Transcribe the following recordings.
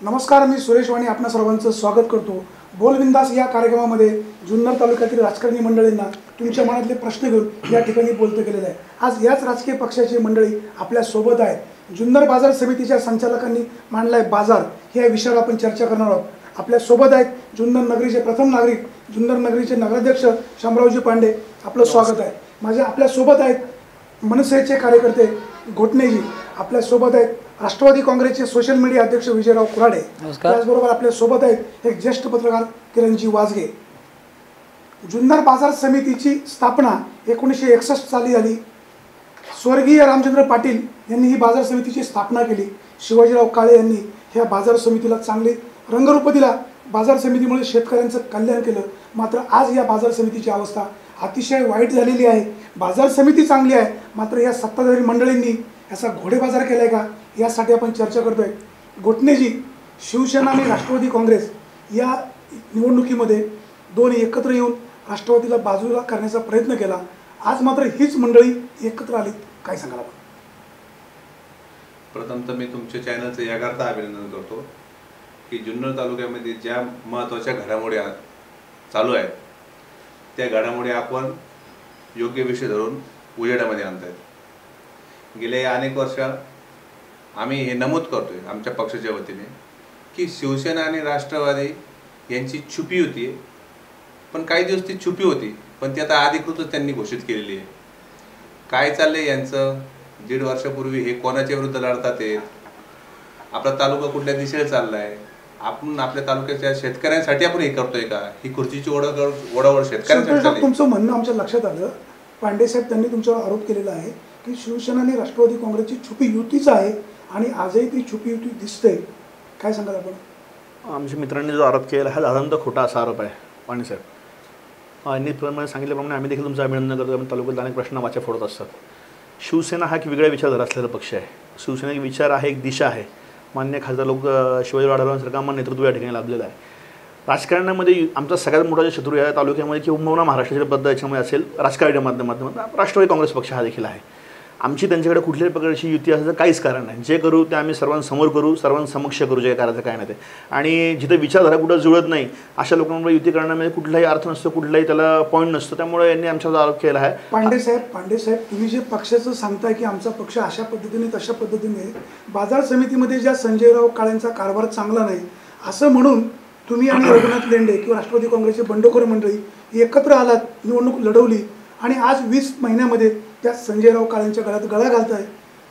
नमस्कार, मी सुरेश वाणी आपणा सर्वांचं स्वागत करतो। बोल बिंदास या कार्यक्रमामध्ये जुन्नर तालुक्यातील राजकारणी मंडळींना तुमच्या मनातले प्रश्न घेऊन या ठिकाणी बोलतो केलेलं आहे। आज याच राजकीय पक्षाची मंडळी आपल्या सोबत आहेत। जुन्नर बाजार समितीच्या संचालकांनी मांडलाय बाजार, या विषयावर आपण चर्चा करणार आहोत। आपल्या सोबत आहेत जुन्नर नगरीचे प्रथम नागरिक, जुन्नर नगरीचे नगराध्यक्ष शामरावजी पांडे, आपलं स्वागत आहे। माझे आपल्या सोबत आहेत मनसेचे कार्यकर्ते घोटणेजी, आपल्या सोबत आहेत राष्ट्रवादी काँग्रेसचे सोशल मीडिया अध्यक्ष विजयराव कुराडे, त्याचबरोबर आपल्या सोबत आहेत एक ज्येष्ठ पत्रकार किरणजी वाजगे। जुन्नर बाजार समितीची स्थापना 1961 साली झाली। स्वर्गीय रामचंद्र पाटील यांनी ही बाजार समितीची स्थापना केली। शिवाजीराव काळे यांनी ह्या बाजार समितीला चांगले रंगरूप दिला। बाजार समितीमुळे शेतकऱ्यांचं कल्याण केलं। मात्र आज या बाजार समितीची अवस्था अतिशय वाईट झालेली आहे। बाजार समिती चांगली आहे, मात्र या सत्ताधारी मंडळींनी याचा घोडेबाजार केलाय का, यासाठी आपण चर्चा करतोय। घोटणेजी, शिवसेना आणि राष्ट्रवादी काँग्रेस या निवडणुकीमध्ये दोन्ही एकत्र येऊन राष्ट्रवादीला बाजूला करण्याचा प्रयत्न केला। आज मात्र हीच मंडळी एकत्र आली, काय सांगाल आपण? प्रथम तर मी तुमच्या चॅनलचं याकरता अभिनंदन करतो की जुन्नर तालुक्यामध्ये ज्या महत्त्वाच्या घडामोडी चालू आहेत त्या घडामोडी आपण योग्य विषय धरून उजेडामध्ये आणतायत। गेल्या अनेक वर्ष आम्ही हे नमूद करतोय आमच्या पक्षाच्या वतीने की शिवसेना आणि राष्ट्रवादी यांची छुपी होती, पण काही दिवस ती छुपी होती, पण ती आता अधिकृतच त्यांनी घोषित केलेली आहे। काय चाललंय यांचं? 1.5 वर्षापूर्वी हे कोणाच्या विरुद्ध लढतात आहेत? आपला तालुका कुठल्या दिशेला चाललाय? आपण आपल्या तालुक्याच्या शेतकऱ्यांसाठी आपण हे करतोय का? ही खुर्चीची ओढावड शेतकऱ्यांसाठी। तुमचं म्हणणं आमच्या लक्षात आलं। पांडे साहेब, त्यांनी तुमच्यावर आरोप केलेला आहे की शिवसेना आणि राष्ट्रवादी काँग्रेसची छुपी युतीच आहे आणि आजही ती छुपी युती दिसते, काय सांगाल आपण? आमच्या मित्रांनी जो आरोप केला हा साधारणतः खोटा असा आरोप आहे। पांडे साहेब यांनी सांगितल्याप्रमाणे आम्ही देखील तुमचं अभिनंदन करतो। आम्ही तालुक्यात अनेक प्रश्न वाचा फोडत असतात। शिवसेना हा एक वेगळ्या विचारधारा असलेला पक्ष आहे। शिवसेना एक विचार आहे, एक दिशा आहे। मान्य खासदार लोक शिवाजीराव आढळरावांसारखं आम्हाला नेतृत्व या ठिकाणी लाभलेलं आहे। राजकारणामध्ये आमचा सगळ्यात मोठा जे शत्रू या तालुक्यामध्ये किंवा महाराष्ट्राच्या पद्धत याच्यामध्ये असेल राजकारणाच्या माध्यमातून राष्ट्रवादी काँग्रेस पक्ष हा देखील आहे। आमची त्यांच्याकडे कुठल्याही प्रकारची युती असण्याचं काहीच कारण नाही। जे करू ते आम्ही सर्वांसमोर करू, सर्वांसमक्ष करू, जे करायचं काय नाही ते। आणि जिथे विचारधारा कुठं जुळत नाही अशा लोकांवर युती करण्यामध्ये कुठलाही अर्थ नसतो, कुठलाही त्याला पॉईंट नसतो। त्यामुळे यांनी आमच्यावर आरोप केला आहे। पांडे साहेब, तुम्ही जे पक्षाचं सांगताय की आमचा पक्ष अशा पद्धतीने तशा पद्धतीने, बाजार समितीमध्ये ज्या संजयराव काळेंचा कारभार चांगला नाही असं म्हणून तुम्ही आणि रघुनाथ लेंडे किंवा राष्ट्रवादी काँग्रेसचे बंडखोर मंडळी एकत्र आलात, निवडणूक लढवली आणि आज 20 महिन्यामध्ये त्या संजयराव काळेंच्या गळ्यात गळा घालताय।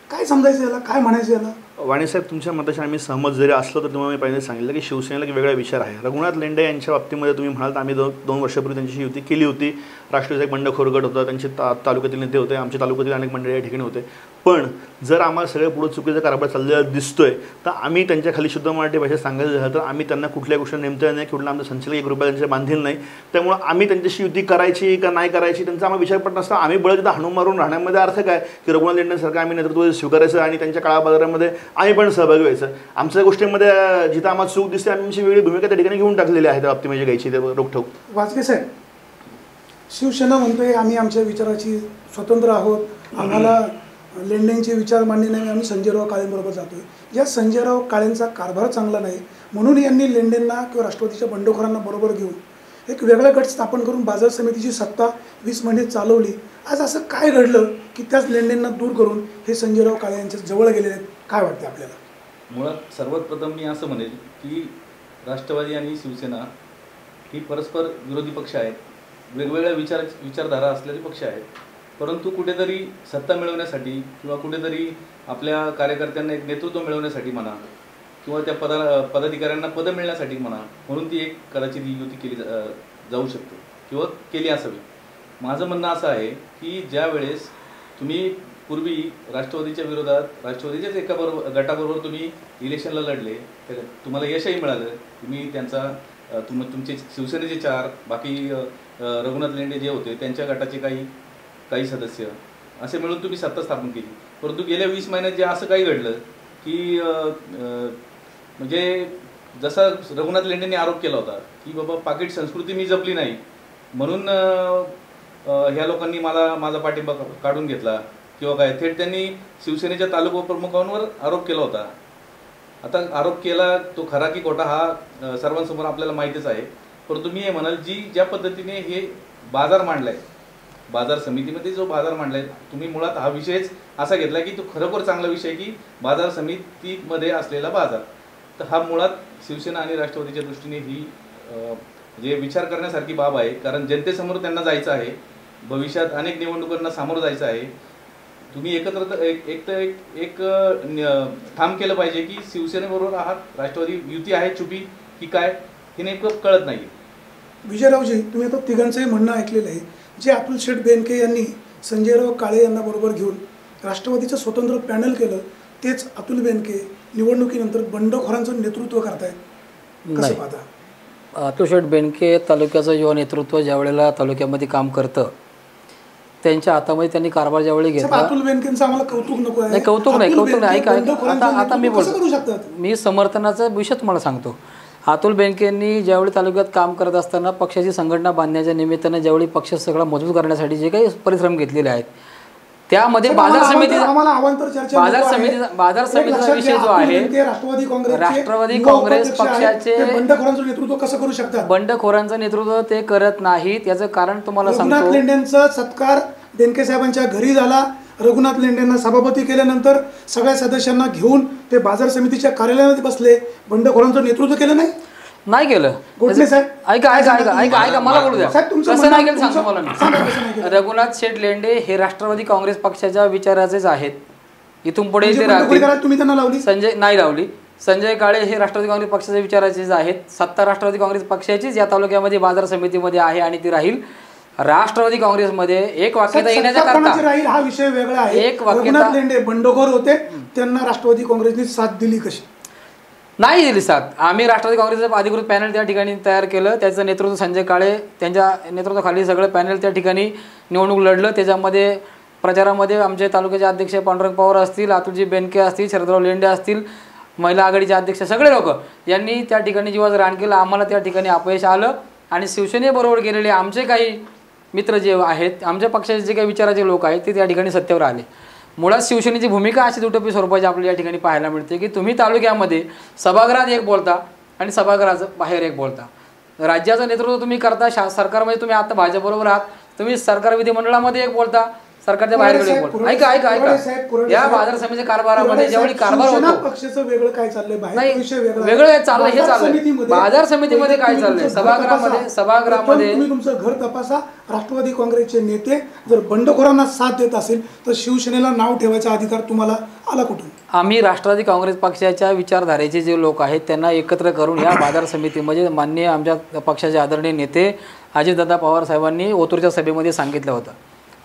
काय समजायचं याला, काय म्हणायचं याला? वाणीसाहेब, तुमच्या मताशी आम्ही सहमत जरी असलो तर तुम्हाला मी पहिल्यांदा सांगितलं की शिवसेनेला एक वेगळा विचार आहे। रघुनाथ लेंडे यांच्या बाबतीमध्ये तुम्ही म्हणाल तर आम्ही 2 वर्षापूर्वी त्यांच्याशी युती केली होती। राष्ट्रवादीचा एक बंडखोर गट होता, त्यांचे तालुक्यातील नेते होते, आमच्या तालुक्यातील अनेक मंडळी या ठिकाणी होते। पण जर आम्हाला सगळ्या पुढे चुकीचा कारभार चाललेला दिसतोय तर आम्ही त्यांच्या खाली शुद्ध मराठी भाषेत सांगायचं झालं तर आम्ही त्यांना कुठल्या गोष्टी नेमत्या नाही, कुठला आमचा संचालक 1 रुपया त्यांच्या बांधील नाही। त्यामुळे आम्ही त्यांच्याशी युती करायची का नाही करायची त्यांचा आम्हाला विचार पडत नसता। आम्ही बळं तिथं हाणून मारून राहण्यामध्ये अर्थ काय की रघुनाथ लेंडेसारखं आम्ही नेतृत्व स्वीकारायचं आणि त्यांच्या काळा बाजारामध्ये आम्ही पण सहभागी व्हायचं। आमच्या गोष्टीमध्ये जिथं आम्हाला चूक दिसते आम्ही आमची वेगळी भूमिका त्या ठिकाणी घेऊन टाकलेली आहे त्या बाबतीमध्ये घ्यायची रोखठोक। वाजगे साहेब, शिवसेना म्हणतोय आम्ही आमच्या विचाराची स्वतंत्र आहोत, आम्हाला लेंडेंचे विचार मान्य नाही, आम्ही संजयराव काळेंबरोबर जातोय। या संजयराव काळेंचा कारभार चांगला नाही म्हणून यांनी लेंडेंना किंवा राष्ट्रवादीच्या बंडखोरांना बरोबर घेऊन एक वेगळा गट स्थापन करून बाजार समितीची सत्ता 20 महिने चालवली। आज असं काय घडलं की त्याच लेंडेंना दूर करून हे संजयराव काळे यांच्या जवळ गेलेले आहेत, काय वाटते आपल्याला? मुळात सर्वात प्रथम मी असं म्हणेल की राष्ट्रवादी आणि शिवसेना ही परस्पर विरोधी पक्ष आहेत, वेगवेगळ्या विचारधारा असलेले पक्ष आहेत। परंतु कुठेतरी सत्ता मिळवण्यासाठी किंवा कुठेतरी आपल्या कार्यकर्त्यांना एक नेतृत्व मिळवण्यासाठी म्हणा किंवा त्या पदाधिकाऱ्यांना पदं मिळण्यासाठी म्हणा, म्हणून ती एक कदाचित युती केली जाऊ शकते किंवा केली असावी। माझं म्हणणं असं आहे की ज्या वेळेस तुम्ही पूर्वी राष्ट्रवादीच्या विरोधात राष्ट्रवादीच्याच एका गटाबरोबर तुम्ही इलेक्शनला लढले, तर तुम्हाला यशही मिळालं। तुम्ही त्यांचा तुमचे शिवसेनेचे 4 बाकी रघुनाथ लेंडे जे होते त्यांच्या गटाचे काही सदस्य असे मिळून तुम्ही सत्ता स्थापन केली। परंतु गेल्या 20 महिन्यात जे असं काही घडलं की म्हणजे जसा रघुनाथ लेंडेंनी आरोप केला होता की बाबा पाकिट संस्कृती मी जपली नाही म्हणून ह्या लोकांनी माझा पाठिंबा काढून घेतला किंवा काय, थेट त्यांनी शिवसेनेच्या तालुका प्रमुखांवर आरोप केला होता। आता आरोप केला तो खरा की खोटा हा सर्वांसमोर आपल्याला माहितीच आहे, परंतु मी हे म्हणाल ज्या पद्धतीने हे बाजार मांडलाय, बाजार समितीमध्ये जो बाजार मांडलाय, तुम्ही मुळात हा विषयच असा घेतला की तो खरोखर चांगला विषय की बाजार समितीमध्ये असलेला बाजार, तर हा मुळात शिवसेना आणि राष्ट्रवादीच्या दृष्टीने ही जे विचार करण्यासारखी बाब आहे. कारण जनतेसमोर त्यांना जायचं आहे, भविष्यात अनेक निवडणुकांना सामोरं जायचं आहे. तुम्ही एकत्र एक ठाम केलं पाहिजे की शिवसेनेबरोबर आहात, राष्ट्रवादी युती आहे चुपी की काय हे नेमकं कळत नाही. विजयरावजी, तुम्ही आता तिघांचंही म्हणणं ऐकलेलं आहे. जे अतुल शेठ बेनके यांनी संजयराव काळे यांना बरोबर घेऊन राष्ट्रवादीचं स्वतंत्र पॅनल केलं, तेच अतुल बेनके निवडणुकीनंतर बंडखोरांचं नेतृत्व करतायत, कसं पाहता? अतुल शेठ बेनके तालुक्याचं युवा नेतृत्व ज्या वेळेला तालुक्यामध्ये काम करतं, त्यांच्या हातामध्ये त्यांनी कारभार ज्यावेळी घेतला. अतुल बेनकेंचं आम्हाला कौतुक नको आहे. नाही, कौतुक नाही. आता मी बोलतो, मी समर्थनाचा विषय तुम्हाला सांगतो. अतुल बेनकेंनी ज्यावेळी तालुक्यात काम करत असताना पक्षाची संघटना बांधण्याच्या निमित्तानं ज्यावेळी पक्ष सगळा मजबूत करण्यासाठी जे काही परिश्रम घेतलेले आहेत, त्यामध्ये बाजार समितीचा विषय जो आहे, राष्ट्रवादी काँग्रेस पक्षाचे नेतृत्व कसं करू शकतात? बंडखोरांचं नेतृत्व ते करत नाहीत. याचं कारण तुम्हाला सांगतो. लेंडेंचा सत्कार बेनके साहेबांच्या घरी झाला. रघुनाथ लेंडेंना सभापती केल्यानंतर सगळ्या सदस्यांना घेऊन ते बाजार समितीच्या कार्यालयामध्ये बसले. बंडखोरांचं नेतृत्व केलं नाही केलं. गोटले साहेब, ऐका मला बोलू द्या. कसं नाही केलं सांगतो मला मी. रघुनाथ शेठ लेंडे हे राष्ट्रवादी काँग्रेस पक्षाच्या विचाराचेच आहेत. इथून पुढे ते तुम्ही त्यांना लावली? नाही लावली. संजय काळे हे राष्ट्रवादी काँग्रेस पक्षाच्या विचाराचेच आहेत. सत्ता राष्ट्रवादी काँग्रेस पक्षाचीच या तालुक्यामध्ये बाजार समितीमध्ये आहे आणि ती राहील. राष्ट्रवादी काँग्रेसमध्ये एक वाक्यता येण्याच्या करता राहील हा विषय वेगळा आहे. एक वाक्यता, रघुनाथ लेंडे बंडखोर होते, त्यांना राष्ट्रवादी काँग्रेसने साथ दिली कशी? नाही दिली साथ. आम्ही राष्ट्रवादी काँग्रेसचं अधिकृत पॅनल त्या ठिकाणी तयार केलं. त्याचं नेतृत्व संजय काळे, त्यांच्या नेतृत्वाखाली सगळं पॅनल त्या ठिकाणी निवडणूक लढलं. त्याच्यामध्ये प्रचारामध्ये आमचे तालुक्याचे अध्यक्ष पांडुरंग पवार असतील, अतुलजी बेनके असतील, शरदराव लेंडे असतील, महिला आघाडीचे अध्यक्ष, सगळे लोक यांनी त्या ठिकाणी जीवाचं रान केलं. आम्हाला त्या ठिकाणी अपयश आलं आणि शिवसेनेबरोबर गेलेले आमचे काही मित्र जे आहेत, आमच्या पक्षाचे जे काही विचाराचे लोक आहेत, ते त्या ठिकाणी सत्तेवर आले. मुळात शिवसेनेची भूमिका अशी दुटप्पी स्वरूपाची आपल्याला या ठिकाणी पाहायला मिळते की तुम्ही तालुक्यामध्ये सभागृहात एक बोलता आणि सभागृहाचं बाहेर एक बोलता. राज्याचं नेतृत्व तुम्ही करता, सरकारमध्ये तुम्ही आता भाजपबरोबर आहात, तुम्ही सरकार विधिमंडळामध्ये एक बोलता, सरकारच्या बाहेर एक बोलता. ऐका या बाजार समितीच्या कारभारामध्ये ज्यावेळी कारभार होतो, पक्षाचं वेगळं काय चाललंय, वेगळं चाललंय, हे चाललंय बाजार समितीमध्ये काय चाललंय, सभागृहामध्ये तुम्ही तुमचं घर तपासा. राष्ट्रवादी काँग्रेसचे नेते जर बंडखोरांना साथ देत असेल तर शिवसेनेला नाव ठेवायचा अधिकार तुम्हाला आला कुठून? आम्ही राष्ट्रवादी काँग्रेस पक्षाच्या विचारधारेचे जे लोक आहेत त्यांना एकत्र करून या बाजार समितीमध्ये माननीय आमच्या पक्षाचे आदरणीय नेते अजितदादा पवार साहेबांनी ओतूरच्या सभेमध्ये सांगितलं होतं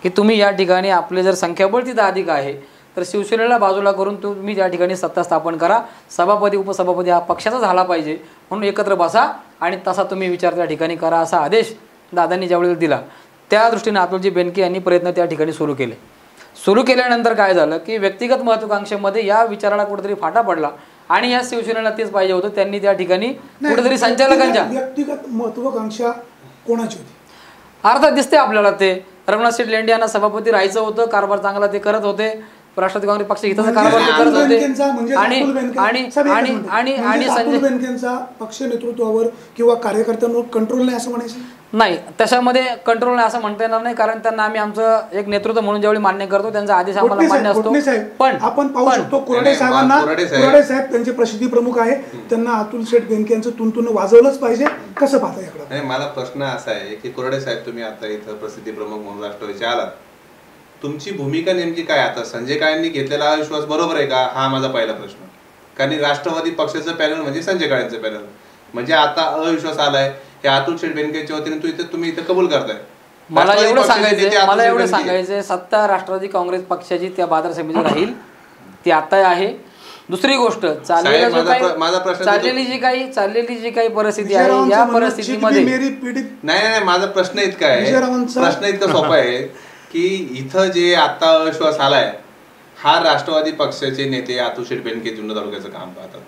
की तुम्ही या ठिकाणी आपले जर संख्याबळ तिथं अधिक आहे तर शिवसेनेला बाजूला करून तुम्ही या ठिकाणी सत्ता स्थापन करा. सभापती उपसभापती हा पक्षाचा झाला पाहिजे म्हणून एकत्र बसा आणि तसा तुम्ही विचार त्या ठिकाणी करा असा आदेश दादांनी ज्यावेळेला दिला. त्या दृष्टीने अतुलजी बेनके यांनी प्रयत्न त्या ठिकाणी सुरू केले. सुरू केल्यानंतर काय झालं की व्यक्तिगत महत्त्वाकांक्षेमध्ये या विचाराला कुठेतरी फाटा पडला आणि या शिवसेनेला तेच पाहिजे होतं. त्यांनी त्या ठिकाणी कुठेतरी संचालकांच्या व्यक्तिगत महत्त्वाकांक्षा कोणाची होती? अर्थात दिसते आपल्याला ते रघुनाथ शेठ लेंडे यांना सभापती राहायचं होतं, कारभार चांगला ते करत होते, राष्ट्रवादी काँग्रेस पक्ष हिताचा कारभार ते करत होते आणि संजय बेनकेंचा पक्ष नेतृत्वावर किंवा कार्यकर्त्यांवर कंट्रोल नाही असं म्हणायचं नाही. त्याच्यामध्ये कंट्रोल नाही असं म्हणता येणार नाही, कारण त्यांना आम्ही आमचं एक नेतृत्व म्हणून ज्यावेळी मान्य करतो त्यांचा आदेश आम्हाला मान्य असतो. पण आपण पाहू शकतो कोरडे साहेबांना, कोरडे साहेब त्यांचे प्रसिद्धी प्रमुख आहे, त्यांना अतुल शेठ बेनके यांचं तुंतुन वाजवलंच पाहिजे. कसं पाहता याकडे? मला प्रश्न असा आहे की कोरडे साहेब तुम्ही आता इथं प्रसिद्धी प्रमुख म्हणून राष्ट्रवादीचे आलात, तुमची भूमिका नेमकी काय? आता संजय काळेंनी घेतलेला अविश्वास बरोबर आहे का हा माझा पहिला प्रश्न. कारण राष्ट्रवादी पक्षाचं पॅनल म्हणजे संजय काळेंचं पॅनल, म्हणजे आता अविश्वास आलाय हे अतुल शेठ बेनकेच्या वतीने तुम्ही इथं कबूल करताय. मला एवढं सांगायचंय सत्ता राष्ट्रवादी काँग्रेस पक्षाची त्या बाजार समिती राहील, ती आता आहे. दुसरी गोष्ट चाललेली जी काही परिस्थिती आहे या परिस्थितीमध्ये नाही माझा प्रश्न इतका आहे, प्रश्न इतका सोपा आहे की इथं जे आता अविश्वास आलाय हा राष्ट्रवादी पक्षाचे नेते अतुल शेठ बेनके जुन्नर तालुक्याचं काम पाहतात.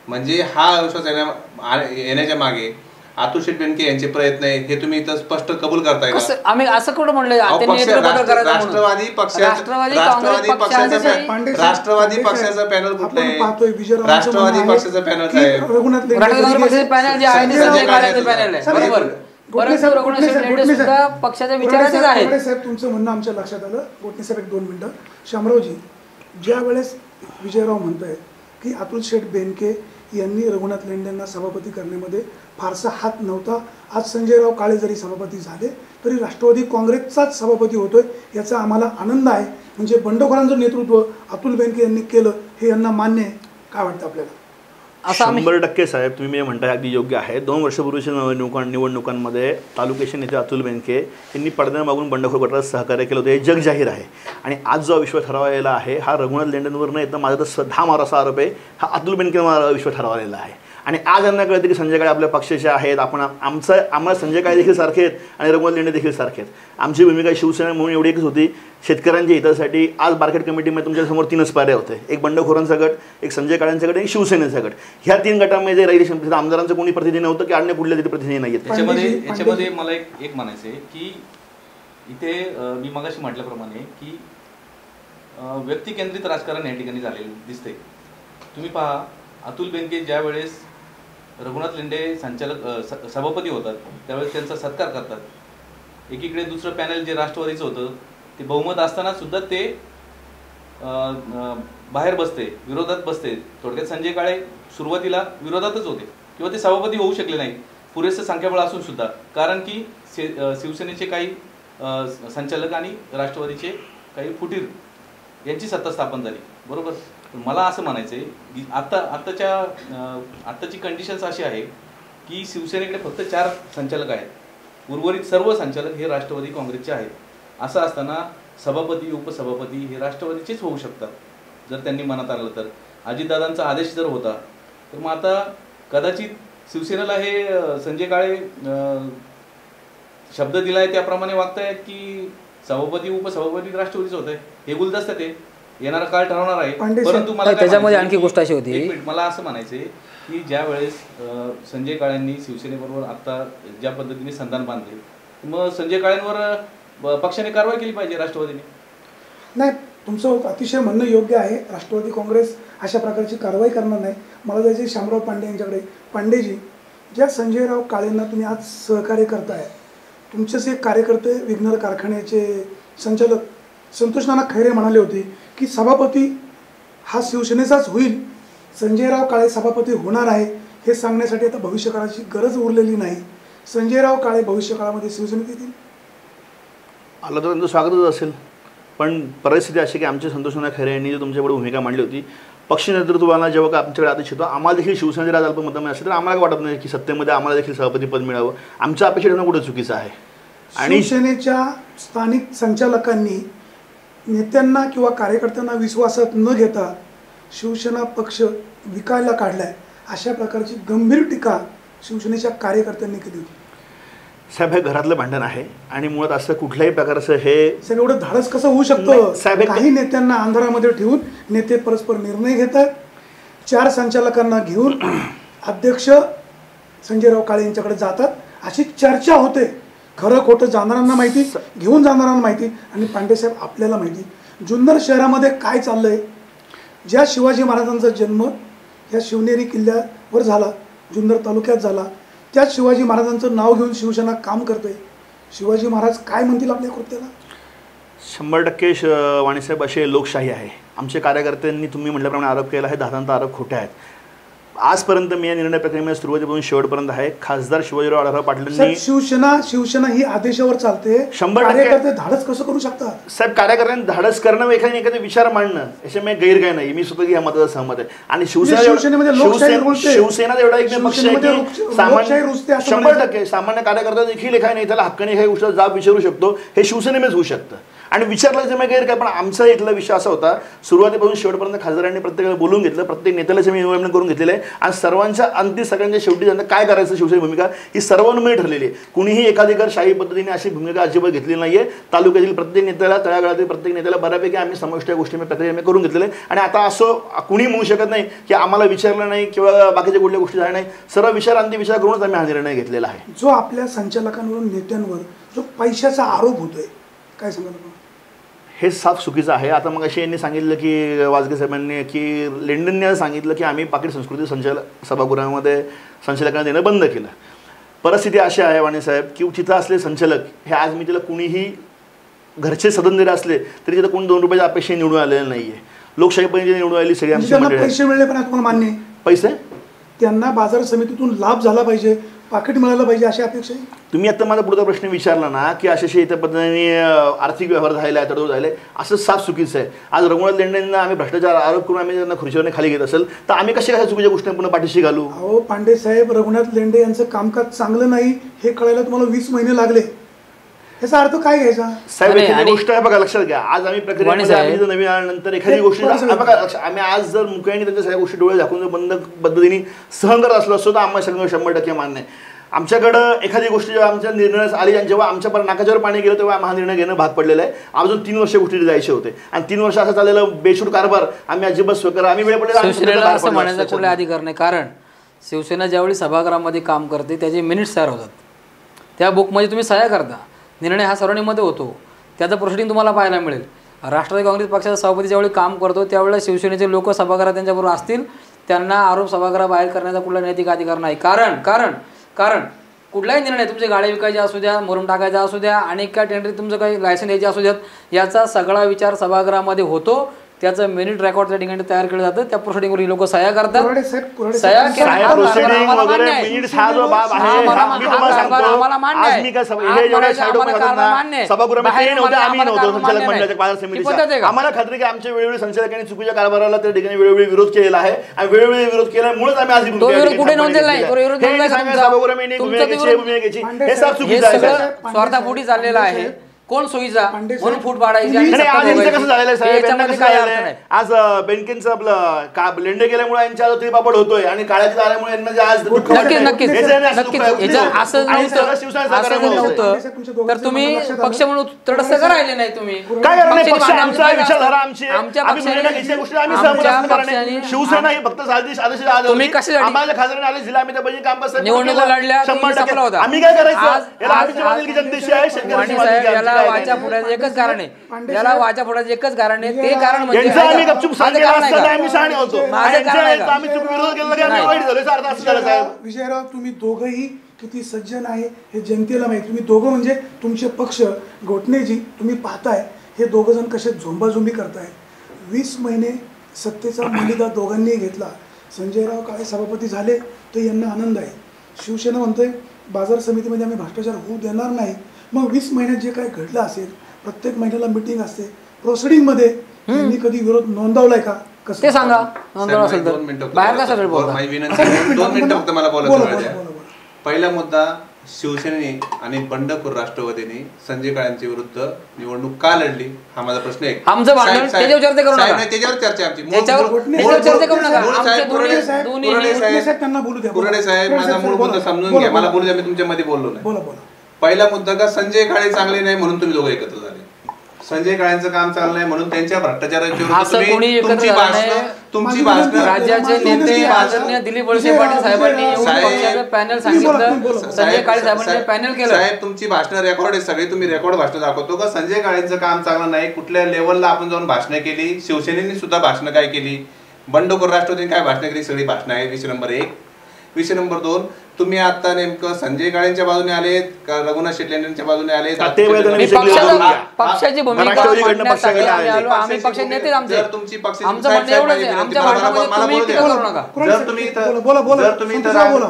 म्हणजे हा अविश्वास येण्याच्या मागे अतुल शेठ बेनके यांचे प्रयत्न आहे हे तुम्ही इथं स्पष्ट कबूल करताय का? कसं आम्ही असं कुठं म्हणलं अहो, त्यांनी पक्ष- नेतृत्व बदल करायचा म्हणून. राष्ट्रवादी पक्षाचं राष्ट्रवादी राष्ट्रवादी काँग्रेस पक्षाचं पक्षाचे- पांडे साहेब, राष्ट्रवादी पांडे पक्षाचं साहेब, पॅनल कुठलं आपण आहे? पाहतोय विजयरावांचं राष्ट्रवादी म्हणणं आहे पक्षाचं पॅनल की आहे. रघुनाथ लेंडे राष्ट्रवादी जरी काँग्रेसचे गेले- पॅनल जे आहे ते संजय संजय काळेचे काळेचं पॅनल आहे, साहेब, बरोबर. गोटणे परंतु साहेब, रघुनाथ गोटणे साहेब, लेंडे गोटणे सुद्धा साहेब, पक्षाच्या गोटणे विचाराचेच साहेब, आहेत. गोटणे साहेब, तुमचं म्हणणं आमच्या लक्षात आलं. गोटणे साहेब, एक 2 मिनिटं. शामरावजी, ज्या वेळेस विजयराव म्हणतोय की अतुल शेठ बेनके यांनी रघुनाथ लेंडेंना सभापती करण्यामध्ये फारसा हात नव्हता, आज संजयराव काळे जरी सभापती झाले तरी राष्ट्रवादी काँग्रेसचाच सभापती होतोय, याचा आम्हाला आनंद आहे. म्हणजे बंडखोरांचं नेतृत्व अतुल बेनके यांनी केलं हे यांना मान्य आहे. काय वाटतं आपल्याला? असं आम्ही 100% साहेब तुम्ही जे म्हणताय अगदी योग्य आहे. 2 वर्षापूर्वीच्या निवडणुकांमध्ये तालुक्याचे नेते अतुल बेनके यांनी पडद्यामागून बंडखोर गटाला सहकार्य केलं होतं, हे जग जाहीर आहे. आणि आज जो विश्वास ठरवलेला आहे हा रघुनाथ लेंडेंवर न येतं माझा तर 10 माराचा आरोप आहे, हा अतुल बेनकेवर विश्वास ठरवलेला आहे. आणि आज यांना कळतं की संजय काळे आपल्या पक्षाचे आहेत, आम्हाला संजय काळे देखील सारखे आहेत आणि रघुनाथ लेंडे देखील सारखे आहेत. आमची भूमिका शिवसेना म्हणून एवढी एकच होती, शेतकऱ्यांच्या हितासाठी. आज मार्केट कमिटीमध्ये तुमच्यासमोर 3च पर्याय होते, एक बंडखोरांचा गट, एक संजय काळेंचा गट, एक शिवसेनेचा गट. ह्या 3 गटामध्ये राहिलेल्या आमदारांचं कोणी प्रतिनिधी नव्हतं की अन्य कुठल्या तरी प्रतिनिधी नाही आहेत. याच्यामध्ये मला एक म्हणायचं आहे की इथे मी मगाशी म्हटल्याप्रमाणे की व्यक्ती केंद्रित राजकारण या ठिकाणी झालेलं दिसतंय. तुम्ही पहा, अतुल बेनके ज्या वेळेस रघुनाथ लेंडे सभापती होतात त्यावेळेस त्यांचा सत्कार करतात. एकीकडे दुसरं पॅनल जे राष्ट्रवादीचं होतं ते बहुमत असताना सुद्धा ते बाहेर बसते, विरोधात बसते. थोडक्यात संजय काळे सुरुवातीला विरोधातच होते किंवा ते सभापती होऊ शकले नाही पुरेसं संख्याबळ असून सुद्धा, कारण की शिवसेनेचे काही संचालक आणि राष्ट्रवादीचे काही फुटीर यांची सत्ता स्थापन झाली, बरोबर. मला असं म्हणायचं आहे की आत्ताची कंडिशन्स अशी आहे की शिवसेनेकडे फक्त 4 संचालक आहेत, उर्वरित सर्व संचालक हे राष्ट्रवादी काँग्रेसचे आहेत. असं असताना सभापती उपसभापती हे राष्ट्रवादीचेच होऊ शकतात जर त्यांनी मनात आलं तर. अजितदादांचा आदेश जर होता तर मग आता कदाचित शिवसेनेला हे संजय काळे शब्द दिलाय त्याप्रमाणे वागतायत की सभापती उपसभापती राष्ट्रवादीच होत आहे. हे गुलदस्त्यात आहे, येणारा काळ ठरवणार आहे. परंतु मला त्याच्यामध्ये आणखी गोष्ट अशी होती, मला असं म्हणायचंय की ज्या वेळेस संजय काळेंनी शिवसेनेबरोबर आता ज्या पद्धतीने संधान बांधले, मग संजय काळेंवर पक्षाने कारवाई केली पाहिजे राष्ट्रवादीने. नाही, तुमचं अतिशय म्हणणं योग्य आहे. राष्ट्रवादी काँग्रेस अशा प्रकारची कारवाई करणार नाही. मला जायचे शामराव पांडे यांच्याकडे. पांडेजी, ज्या संजयराव काळेंना तुम्ही आज सहकार्य करताय, तुमचेच एक कार्यकर्ते विघ्नर कारखान्याचे संचालक संतोष नाना खैरे म्हणाले होते की सभापती हा शिवसेनेचाच होईल, संजयराव काळे सभापती होणार आहे हे सांगण्यासाठी आता भविष्यकाळाची गरज उरलेली नाही. संजयराव काळे भविष्यकाळामध्ये शिवसेनेत येतील? आलं तर त्यांचं स्वागतच असेल, पण परिस्थिती अशी की आमचे संतोष नाना खैरे यांनी जी तुमच्याकडे भूमिका मांडली होती, पक्ष नेतृत्वाला जेव्हा आमच्याकडे आदेश येतो, आम्हाला देखील शिवसेनेचे आज अल्पमतामध्ये असेल तर आम्हाला वाटत नाही की सत्तेमध्ये आम्हाला देखील सभापतीपद मिळावं. आमच्या अपेक्षा ठेवणं कुठं चुकीचं आहे. आणि शिवसेनेच्या स्थानिक संचालकांनी नेत्यांना किंवा कार्यकर्त्यांना विश्वासात न घेता शिवसेना पक्ष विकायला काढलाय, अशा प्रकारची गंभीर टीका शिवसेनेच्या कार्यकर्त्यांनी केली होती. साहेब, हे घरातलं भांडण आहे आणि मुळात असं कुठल्याही प्रकारचं हे साहेब, एवढं धाडस कसं होऊ नाही, शकतं? साहेब, काही नेत्यांना अंधारामध्ये ठेवून नेते परस्पर निर्णय घेतात. 4 संचालकांना घेऊन अध्यक्ष संजयराव काळे यांच्याकडे जातात, अशी चर्चा होते. खरं खोटं जाणाऱ्यांना माहिती, घेऊन जाणाऱ्यांना माहिती. आणि पांडेसाहेब, आपल्याला माहिती जुन्नर शहरामध्ये काय चाललंय. ज्या शिवाजी महाराजांचा जन्म या शिवनेरी किल्ल्यावर झाला, जुन्नर तालुक्यात झाला, त्याच शिवाजी महाराजांचं नाव घेऊन शिवसेना काम करते. शिवाजी महाराज काय म्हणतील आपल्या कृत्याला? 100% वाणीसाहेब, असे लोकशाही आहे. आमच्या कार्यकर्त्यांनी तुम्ही म्हटल्याप्रमाणे आरोप केला आहे, दादांचा आरोप खोटे आहेत. आजपर्यंत मी या निर्णय प्रक्रियेमध्ये सुरुवातीपासून शेवटपर्यंत आहे. खासदार शिवाजीराव आढळराव पाटलांनी शिवसेना ही आदेशावर चालते. 100% कार्यकर्ते धाडस कसं करू शकतात? साहेब, कार्यकर्त्यांनी धाडस करणं, एखादे विचार मांडणं, याच्यामुळे गैर काय नाही. मी स्वतः या मताचा सहमत आहे. आणि शिवसेनेमध्ये लोकशाही रुळते. शिवसेना एवढा एक पक्ष आहे की लोकशाही रुजते असं 100% सामान्य कार्यकर्ता देखील एखाद्या नेत्याला हक्काने काही गोष्ट जाब विचारू शकतो. हे शिवसेनेमध्येच होऊ शकतं. आणि विचारलं मी काय पण आमचा इथला विषय असा होता, सुरुवातीपासून शेवटपर्यंत खासदारांनी प्रत्येकाला बोलून घेतलं, प्रत्येक नेत्यालाच मी निवडणूक करून घेतलेलं आहे आणि सर्वांच्या अंती सगळ्यांच्या शेवटी त्यांना काय करायचं शिवसेना भूमिका ही सर्वांमध्ये ठरलेली आहे. कुणीही एकाधिकारशाही पद्धतीने अशी भूमिका अजिबात घेतलेली नाही आहे. तालुक्यातील प्रत्येक नेत्याला, तळागाळातील प्रत्येक नेत्याला बऱ्यापैकी आम्ही समाविष्ट या गोष्टी प्रत्येक करून घेतलेले आहे. आणि आता असं कुणी म्हणू शकत नाही की आम्हाला विचारलं नाही किंवा बाकीच्या कुठल्या गोष्टी झाल्या नाही. सर्व अंती विचार करूनच आम्ही हा निर्णय घेतलेला आहे. जो आपल्या संचालकांवर, नेत्यांवर जो पैशाचा आरोप होतोय, काय सांगाल? हे साफ चुकीचं आहे. आता मग अशी यांनी सांगितलं की वाजगे साहेबांनी की लेंडनने सांगितलं की आम्ही पाकिट संस्कृती सभागृहामध्ये संचालकांना देणं बंद केलं. परिस्थिती अशी आहे वाणी साहेब की तिथं असले संचालक हे आज मी तिला कुणीही घरचे सदन असले तरी तिथं कोणी 2 रुपयाच्या अपेक्षेने निवडून आलेलं नाही आहे. लोकशाही पद्धतीने निवडून आलेली सगळी आमची मंडळी आहेत. पैसे मिळले पण तुम्हाला मान्य आहे? पैसे त्यांना बाजार समितीतून लाभ झाला पाहिजे, पाकिट मिळालं पाहिजे अशी अपेक्षा आहे. तुम्ही आता माझा पुढचा प्रश्न विचारला ना की अशा इतर पद्धतीने आर्थिक व्यवहार झालेला आहे, तडजोड झाले, असं साफ चुकीचं आहे. आज रघुनाथ लेंडेंना आम्ही भ्रष्टाचार आरोप करून आम्ही त्यांना खुर्चीवरने खाली घेत असेल तर आम्ही कशा चुकीच्या गोष्टी पुन्हा पाठीशी घालू? अहो पांडे साहेब, रघुनाथ लेंडे यांचं कामकाज चांगलं नाही हे कळायला तुम्हाला 20 महिने लागले, याचा अर्थ काय घ्यायचा? साहेब एखादी गोष्ट आहे बघा, लक्षात घ्या. आज आम्ही प्रक्रियेमध्ये आम्ही नवीन आल्यानंतर एखादी गोष्ट बघा, आम्ही आज जर मुख्याने त्यांच्या सगळ्या गोष्टी डोळे झाकून बंद पद्धतीने सहन करत असलो असतो तर आम्हाला सगळं 100% मान्य आहे. आमच्याकडं एखादी गोष्ट जेव्हा आमच्या निर्णयास आली आणि जेव्हा आमच्या नाकाच्यावर पाणी गेलं तेव्हा हा निर्णय घेणं भाग पडलेला आहे. अजून 3 वर्ष गोष्टी जायचे होते आणि 3 वर्ष असं चाललेलं बेशूर कारभार आम्ही अजिबात स्वीकार, आम्ही वेळ पडलेला शिवसेनेला असं म्हणायचा कुठला अधिकार नाही. कारण शिवसेना ज्यावेळी सभागृहामध्ये काम करते त्याचे मिनिट्स तयार होतात, त्या बुकमध्ये तुम्ही सह्या करता, निर्णय हा सर्वांमध्ये होतो, त्याचं प्रोसिडिंग तुम्हाला पाहायला मिळेल. राष्ट्रवादी काँग्रेस पक्षाचा सभापती ज्यावेळी काम करतो त्यावेळेला शिवसेनेचे लोक सभागृहात त्यांच्याबरोबर असतील, त्यांना आरोप सभागृहाबाहेर करण्याचा कुठला नैतिक अधिकार नाही. कारण कारण कारण कुठलाही निर्णय, तुमचे गाड्या विकायचे असू द्या, मुरुम टाकायचा असू द्या, अनेक काय टेंडर तुमचं काही लायसन द्यायचे असू द्यात, याचा सगळा विचार सभागृहामध्ये होतो. त्याचं मिनिट रेकॉर्ड त्या ठिकाणी तयार केलं जातं, त्या प्रोसिडिंगवर ही लोक सह्या करतात. सह्या आम्हाला खात्री की आमच्या वेळोवेळी संचालकांनी चुकीच्या कारभाराला त्या ठिकाणी वेळोवेळी विरोध केलेला आहे आणि वेळोवेळी विरोध केल्यामुळेच आम्ही आज कुठे नोंदलेला नाही, स्वार्थापोटी चाललेला आहे. कोण सोयीचा म्हणून फूट पाडायची. आज बँकेचं आपलं लेंडे गेल्यामुळे यांच्या पापड होतोय आणि काळ्याची आल्यामुळे यांना आज असं नव्हतं तर तुम्ही पक्ष म्हणून तटस्थ करायले नाही. तुम्ही काय शिवसेना ही फक्त तुम्ही कसे आम्हाला खासदारांनी आले जिल्हा आम्ही त्या काम निवडणुका लढल्या, आम्ही काय करायचं? जनतेशी आहे, एकच कारण आहे, याला वाचा फोडायचं एकच कारण आहे. ते कारण म्हणजे विजयराव, तुम्ही दोघंही किती सज्जन आहे हे जनतेला माहिती. तुम्ही दोघं म्हणजे तुमचे पक्ष, घोटणेजी तुम्ही पाहताय हे दोघं जण कसे झोंबाझोंबी करताय. 20 महिने सत्तेचा मलिदा दोघांनी घेतला. संजयराव काळे सभापती झाले तर यांना आनंद आहे. शिवसेना म्हणतोय बाजार समितीमध्ये आम्ही भ्रष्टाचार होऊ देणार नाही. मग 20 महिन्यात जे काय घडलं असेल, प्रत्येक महिन्याला मिटिंग असते, प्रोसिडिंगमध्ये यांनी कधी विरोध नोंदवलाय का? कसं ते सांगा. नोंदवलं असेल तर बाहेर का सगळं बोलता? 2 मिनिटं फक्त मला बोलायचं. पहिला मुद्दा, शिवसेनेने आणि बंडखोर राष्ट्रवादीने संजय काळेंच्या विरुद्ध निवडणूक का लढली हा माझा प्रश्न आहे. आमचं भांडण त्याच्यावर चर्चा करू नका, त्याच्यावर चर्चा आमची चर्चा करू नका. कुराडे साहेब, माझा मूळ मुद्दा समजून घ्या, मला बोलू द्या, मी तुमच्या मध्ये बोललो नाही. पहिला मुद्दा का संजय काळे चांगले नाही म्हणून तुम्ही दोघं एकत्र झाले. संजय काळेंचं काम चाललं नाही म्हणून त्यांच्या भ्रष्टाचाराच्या तुमची भाषण राज्याचे नेते आदरणीय दिलीप वळसे पाटील साहेबांनी पॅनल सांगितलं, संजय काळे साहेबांनी पॅनल केलं. साहेब तुमची भाषण रेकॉर्ड आहे, सगळे तुम्ही रेकॉर्ड भाषण दाखवतो का संजय काळेंचं काम चांगलं नाही, कुठल्या लेवलला आपण जाऊन भाषणं केली, शिवसेनेने सुद्धा भाषणं काय केली, बंडखोर राष्ट्रवादीने काय भाषणं केली, सगळी भाषणं आहेत. विषय नंबर 1. विषय नंबर 2, तुम्ही आता नेमकं संजय काळेंच्या बाजूने आलेत का रघुनाथ शेट्टींच्या बाजूने आलेत? पक्षाची भूमिका आम्ही पक्षाचे नेते, जर तुमची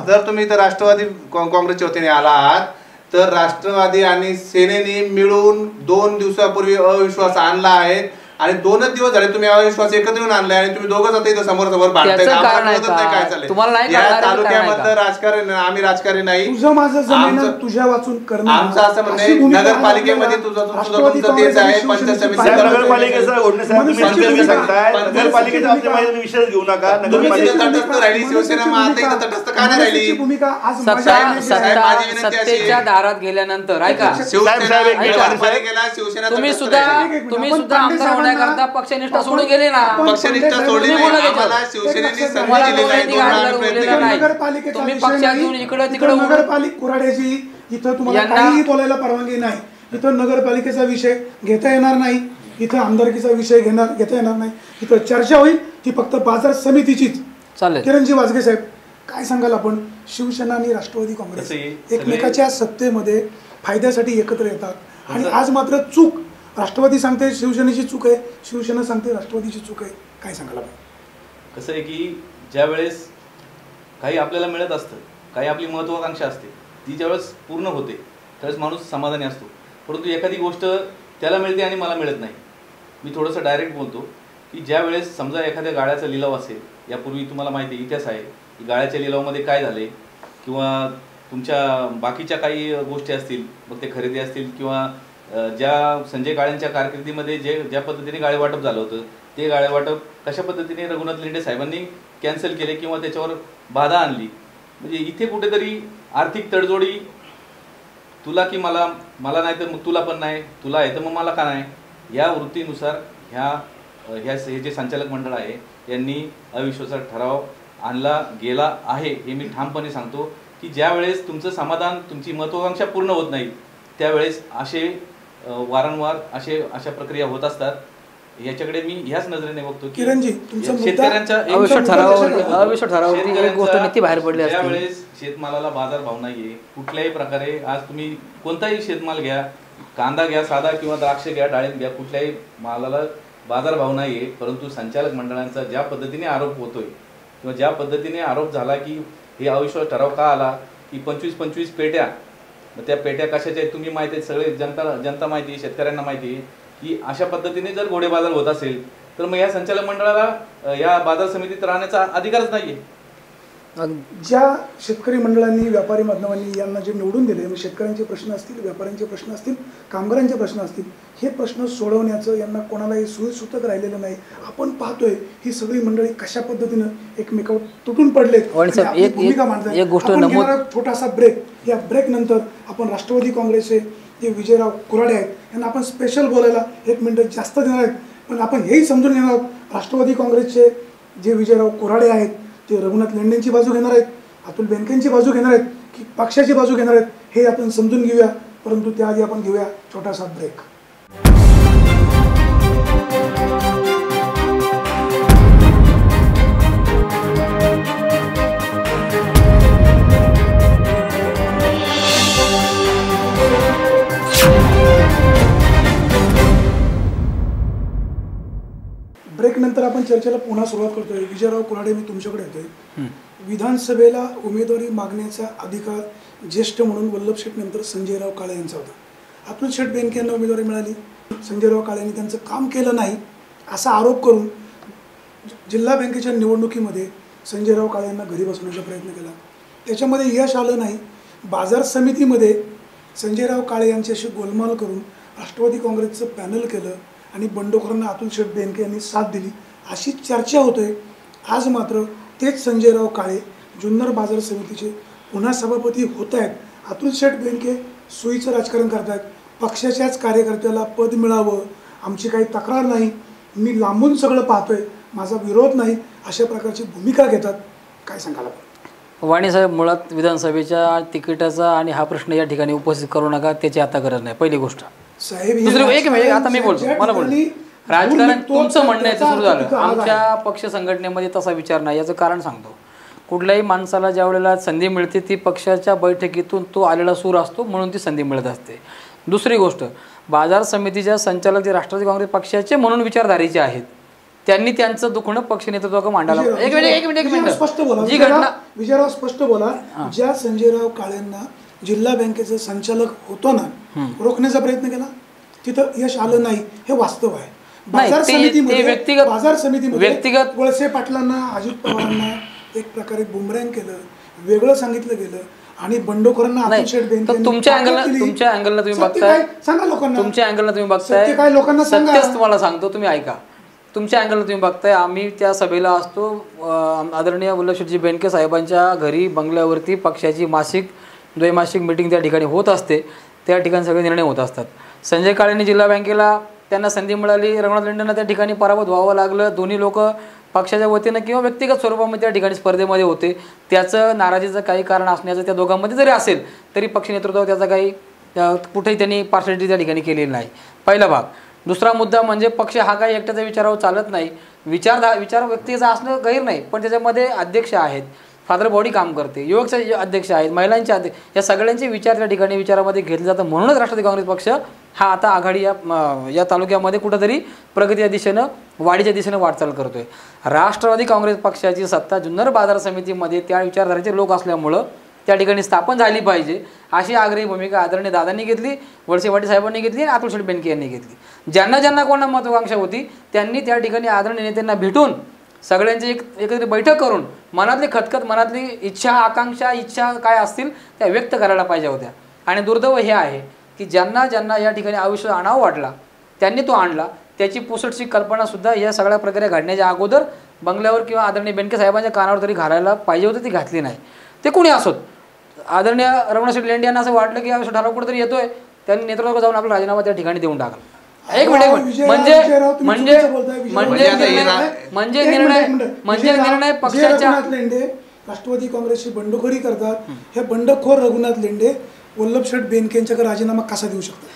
जर तुम्ही तर राष्ट्रवादी काँग्रेसच्या वतीने आलात तर राष्ट्रवादी आणि सेनेने मिळून 2 दिवसापूर्वी अविश्वास आणला आहे आणि 2च दिवस झाले तुम्ही अविश्वास एकत्र येऊन आणलाय आणि तुम्ही दोघंच आता इथं समोर भांडताय. त्याचं कारण आहे आम्हाला कळतच नाही का? काय चाललंय. तुम्हाला नाही या कळणार आहे, तालुक्यामधलं कारण आहे राजकारण आम्ही राजकारणी नाही. तुझं माझं जमीन आमचं- तुझ्या वाचून करणं आमचं असं म्हणणं आहे, अशी भूमिका नगरपालिकेमध्ये आपल्याला तुझं राष्ट्रवादी तुमचं तेच आहे, काँग्रेस आणि पंचायत शिवसेनेची समिती पाहिजे. नगरपालिकेचा घोडणे साहेब तुम्ही मनसेची नंतर भूमिका- सांगताय मनसेची नगरपालिकेचा भूमिका- आपल्या विषय घेऊ नका. तुम्ही नगरपालिका तिथं तटस्थ राहिली शिवसेना, मग आता इथं तटस्थ का नाही राहिली? मनसेची भूमिका आज सत्ता माझ्या आहे. साहेब, माझी विनंती अशी आहे. सत्तेच्या दारात गेल्यानंतर ऐका शिवसेना साहेब, एक मिनिट, नगरपालिकेला शिवसेना तुम्ही तटस्थ सुद्धा राहिली. तुम्ही आपण सुद्धा पांडे आमदार होण्याकरता साहेबांना- पक्षनिष्ठा सोडून गेले ना. आपण पक्षनिष्ठा पांडे सोडली साहेबांना- नाही. बोला त्याच्यावर. आम्हाला शिवसेनेने संधी तुम्हाला दिलेली आहे. दोन 2 अधिकार वेळा प्रयत्न उरलेला केले. नाही. नगरपालिकेचा तुम्ही विषय पक्षातून नाही. इकडं इथं तिकडं नगरपालिका कुऱ्हाड्याची इथं तुम्हाला यांना- काहीही बोलायला परवानगी नाही. इथं नगरपालिकेचा विषय घेता येणार नाही. इथं आमदारकीचा विषय घेता येणार नाही. इथं चर्चा होईल ती फक्त बाजार समितीचीच. चालेल. किरणजी वाजगे साहेब, काय सांगाल आपण? शिवसेना आणि राष्ट्रवादी काँग्रेस तसंही सगळे- एकमेकाच्या सत्तेमध्ये फायद्यासाठी एकत्र येतात आणि आज मात्र चूक राष्ट्रवादी सांगते शिवसेनेची चूक आहे, शिवसेना सांगते राष्ट्रवादीची चूक आहे. काय सांगाल आपण? कसं आहे की ज्या वेळेस काही आपल्याला मिळत असतं, काही आपली महत्त्वाकांक्षा असते, ती ज्यावेळेस पूर्ण होते त्यावेळेस माणूस समाधानी असतो. परंतु एखादी गोष्ट त्याला मिळते आणि मला मिळत नाही. मी थोडंसं डायरेक्ट बोलतो की ज्या वेळेस समजा एखाद्या गाळ्याचा लिलाव असेल, यापूर्वी तुम्हाला माहिती आहे, इतिहास आहे की गाळ्याच्या लिलावामध्ये काय झाले किंवा तुमच्या बाकीच्या काही गोष्टी असतील, मग ते खरेदी असतील किंवा ज्या संजय काळेंच्या कारकिर्दीमध्ये ज्या पद्धतीने गाळे वाटप झालं होतं ते गाळे वाटप कशा पद्धतीने रघुनाथ लेंडे साहेबांनी कॅन्सल केले किंवा त्याच्यावर बाधा आणली. म्हणजे इथे कुठेतरी आर्थिक तडजोडी, तुला की मला, मला नाही तर मग तुला पण नाही, तुला आहे तर मग मला का नाही, या वृत्तीनुसार हे जे संचालक मंडळ आहे यांनी अविश्वासाचा ठराव आणला गेला आहे. हे मी ठामपणे सांगतो की ज्या वेळेस तुमचं समाधान, तुमची महत्त्वाकांक्षा पूर्ण होत नाही त्यावेळेस असे वारंवार अशा प्रक्रिया होत असतात. याच्याकडे मी ह्याच नजरेने बघतो की किरणजी, तुमचा मुद्दा- शेतकऱ्यांच्या अविश्वास ठरावावरती एक गोष्ट नक्की बाहेर पडली असते. ज्यावेळेस शेतमालाला बाजारभाव नाहीये कुठल्याही प्रकारे, आज तुम्ही कोणताही शेतमाल घ्या, कांदा घ्या साधा किंवा द्राक्ष घ्या, डाळिंब घ्या, कुठल्याही मालाला बाजारभाव नाहीये. परंतु संचालक मंडळांचा ज्या पद्धतीने आरोप होतोय किंवा ज्या पद्धतीने आरोप झाला की हे अविश्वास ठराव का आला की 25 पेट्या, मग त्या पेट्या कशाच्या आहेत तुम्ही माहिती आहे, सगळे जनता माहिती आहे, शेतकऱ्यांना माहिती आहे की अशा पद्धतीने जर घोडे बाजार होत असेल तर मग या संचालक मंडळाला या बाजार समितीत राहण्याचा अधिकारच नाहीये. ज्या शेतकरी मंडळांनी, व्यापारी बांधवांनी यांना जे निवडून दिले, मग शेतकऱ्यांचे प्रश्न असतील, व्यापाऱ्यांचे प्रश्न असतील, कामगारांचे प्रश्न असतील, हे प्रश्न सोडवण्याचं यांना कोणालाही सुसूत्रक राहिलेलं नाही. आपण पाहतोय ही सगळी मंडळी कशा पद्धतीनं एकमेकावर तुटून पडलेत. एक गोष्ट नमूद, छोटासा ब्रेक. या ब्रेक नंतर आपण राष्ट्रवादी काँग्रेसचे जे विजयराव कुऱ्हाडे आहेत यांना आपण स्पेशल बोलायला 1 मिनिट जास्त देणार आहेत. पण आपण हेही समजून घेणार आहोत, राष्ट्रवादी काँग्रेसचे जे विजयराव कुऱ्हाडे आहेत ते रघुनाथ लेंडेंची बाजू घेणार आहेत, अतुल बेनकेंची बाजू घेणार आहेत की पक्षाची बाजू घेणार आहेत, हे आपण समजून घेऊया. परंतु त्याआधी आपण घेऊया छोटासा ब्रेक. ब्रेक नंतर आपण चर्चेला पुन्हा सुरुवात करतोय. विजयराव कुऱ्हाडे, मी तुमच्याकडे येतोय. विधानसभेला उमेदवारी मागण्याचा अधिकार ज्येष्ठ म्हणून वल्लभ शेठ नंतर संजयराव काळे यांचा होता. अतुल शेठ बेनके यांना उमेदवारी मिळाली. संजयराव काळेंनी त्यांचं काम केलं नाही असा आरोप करून जिल्हा बँकेच्या निवडणुकीमध्ये संजयराव काळे यांना घरी बसवण्याचा प्रयत्न केला. त्याच्यामध्ये यश आलं नाही. बाजार समितीमध्ये संजयराव काळे यांच्याशी गोलमाल करून राष्ट्रवादी काँग्रेसचं पॅनल केलं आणि बंडखोरांना अतुल शेठ बेनके यांनी साथ दिली अशी चर्चा होतोय. आज मात्र तेच संजयराव काळे जुन्नर बाजार समितीचे पुन्हा सभापती होत आहेत. अतुल शेठ बेनके सोयीचं राजकारण करतायत. पक्षाच्याच कार्यकर्त्याला पद मिळावं, आमची काही तक्रार नाही, मी लांबून सगळं पाहतोय, माझा विरोध नाही, अशा प्रकारची भूमिका घेतात. काय सांगाल आपण? वाणीसाहेब, मुळात विधानसभेच्या तिकिटाचा आणि हा प्रश्न या ठिकाणी उपस्थित करू नका, त्याची आता गरज नाही. पहिली गोष्ट. साहेब, दुसरी, एक मिनिट, आता मी बोलतो, मला बोलतो. राजकारण तुमचं म्हणणं आहे सुरू झालं, आमच्या पक्ष संघटनेमध्ये तसा विचार नाही. याचं कारण सांगतो. कुठल्याही माणसाला ज्या वेळेला संधी मिळते ती पक्षाच्या बैठकीतून तो आलेला सूर असतो, म्हणून ती संधी मिळत असते. दुसरी गोष्ट, बाजार समितीच्या संचालक जे राष्ट्रवादी काँग्रेस पक्षाचे म्हणून विचारधारेचे आहेत, त्यांनी त्यांचं दुखणं पक्ष नेतृत्वाकडे मांडायला. एक मिनिट स्पष्ट बोला. जी घटना, विजयराव स्पष्ट बोला. ज्या संजयराव काळेंना जिल्हा बँकेचं संचालक होतो ना रोखण्याचा प्रयत्न केला, तिथं यश आलं नाही, हे वास्तव आहे. नाही, बाजार ते समितीमध्ये व्यक्तिगत- बाजार समितीमध्ये व्यक्तिगत- वळसे पाटलांना अजित पवारांना एक प्रकारे बुमरँग केलं, वेगळं सांगितलं गेलं आणि बंडखोरांना नाही, अतुल शेठ बेनके तर यांनी तुमच्या ताकद अँगलनं दिली. तुमच्या अँगलनं तुम्ही सत्य बघताय काय? सांगा लोकांना. तुमच्या अँगलनं तुम्ही सत्य बघताय काय लोकांना सांगा. सत्यच तुम्हाला सांगतो, तुम्ही ऐका. तुमच्या अँगलनं तुम्ही बघताय, आम्ही त्या सभेला असतो. आदरणीय वल्लभशेठजी बेनके साहेबांच्या घरी बंगल्यावरती पक्षाची मासिक द्वैमासिक मीटिंग त्या ठिकाणी होत असते. त्या ठिकाणी सगळे निर्णय होत असतात. संजय काळेंनी जिल्हा बँकेला त्यांना संधी मिळाली, रघुनाथ लेंडेंना त्या ठिकाणी पराभूत व्हावं लागलं. दोन्ही लोक पक्षाच्या वतीनं किंवा व्यक्तिगत स्वरूपामध्ये त्या ठिकाणी स्पर्धेमध्ये होते. त्याचं नाराजीचं काही कारण असण्याचं त्या दोघांमध्ये जरी असेल तरी पक्ष नेतृत्वावर त्याचा काही कुठेही त्यांनी पार्शलिटी त्या ठिकाणी केलेली नाही. पहिला भाग. दुसरा मुद्दा म्हणजे पक्ष हा काही एकट्याच्या विचारावर चालत नाही. विचार व्यक्तीचा असणं गैर नाही, पण त्याच्यामध्ये अध्यक्ष आहेत, फादर बॉडी काम करते, युवकचे अध्यक्ष आहेत, महिलांचे अध्यक्ष, या सगळ्यांचे विचार त्या ठिकाणी विचारामध्ये घेतले जातं. म्हणूनच राष्ट्रवादी काँग्रेस पक्ष हा आता आघाडी या तालुक्यामध्ये कुठंतरी प्रगतीच्या दिशेनं वाढीच्या दिशेनं वाटचाल करतोय. राष्ट्रवादी काँग्रेस पक्षाची सत्ता जुन्नर बाजार समितीमध्ये त्या विचारधारेचे लोक असल्यामुळं त्या ठिकाणी स्थापन झाली पाहिजे अशी आग्रही भूमिका आदरणीय दादांनी घेतली, वळसे पाटील साहेबांनी घेतली आणि अतुल शेठ बेनके यांनी घेतली. ज्यांना ज्यांना कोणा महत्त्वाकांक्षा होती त्यांनी त्या ठिकाणी आदरणीय नेत्यांना भेटून सगळ्यांची एकत्रित बैठक करून मनातली खतखत, मनातली इच्छा काय असतील त्या व्यक्त करायला पाहिजे होत्या. आणि दुर्दैव हे आहे की ज्यांना ज्यांना या ठिकाणी आयुष्य आणावं वाटला त्यांनी तो आणला. त्याची पुसटची कल्पनासुद्धा या सगळ्या प्रकारे घडण्याच्या अगोदर बंगल्यावर किंवा आदरणीय बेनके साहेबांच्या कानावर तरी घालायला पाहिजे होती, ती घातली नाही. ते कोणी असोत. आदरणीय रघुनाथ लेंडे यांना असं वाटलं की हा ठराव कुठेतरी येतोय, त्यांनी नेतृत्वावर जाऊन आपला राजीनामा त्या ठिकाणी देऊन टाकला. एक मिनिट, निर्णय पक्षाच्या लेंडे राष्ट्रवादी काँग्रेसची बंडखोरी करतात. हे बंडखोर रघुनाथ लेंडे वल्लभशेठ बेनके यांच्याकडे राजीनामा कसा देऊ शकतात?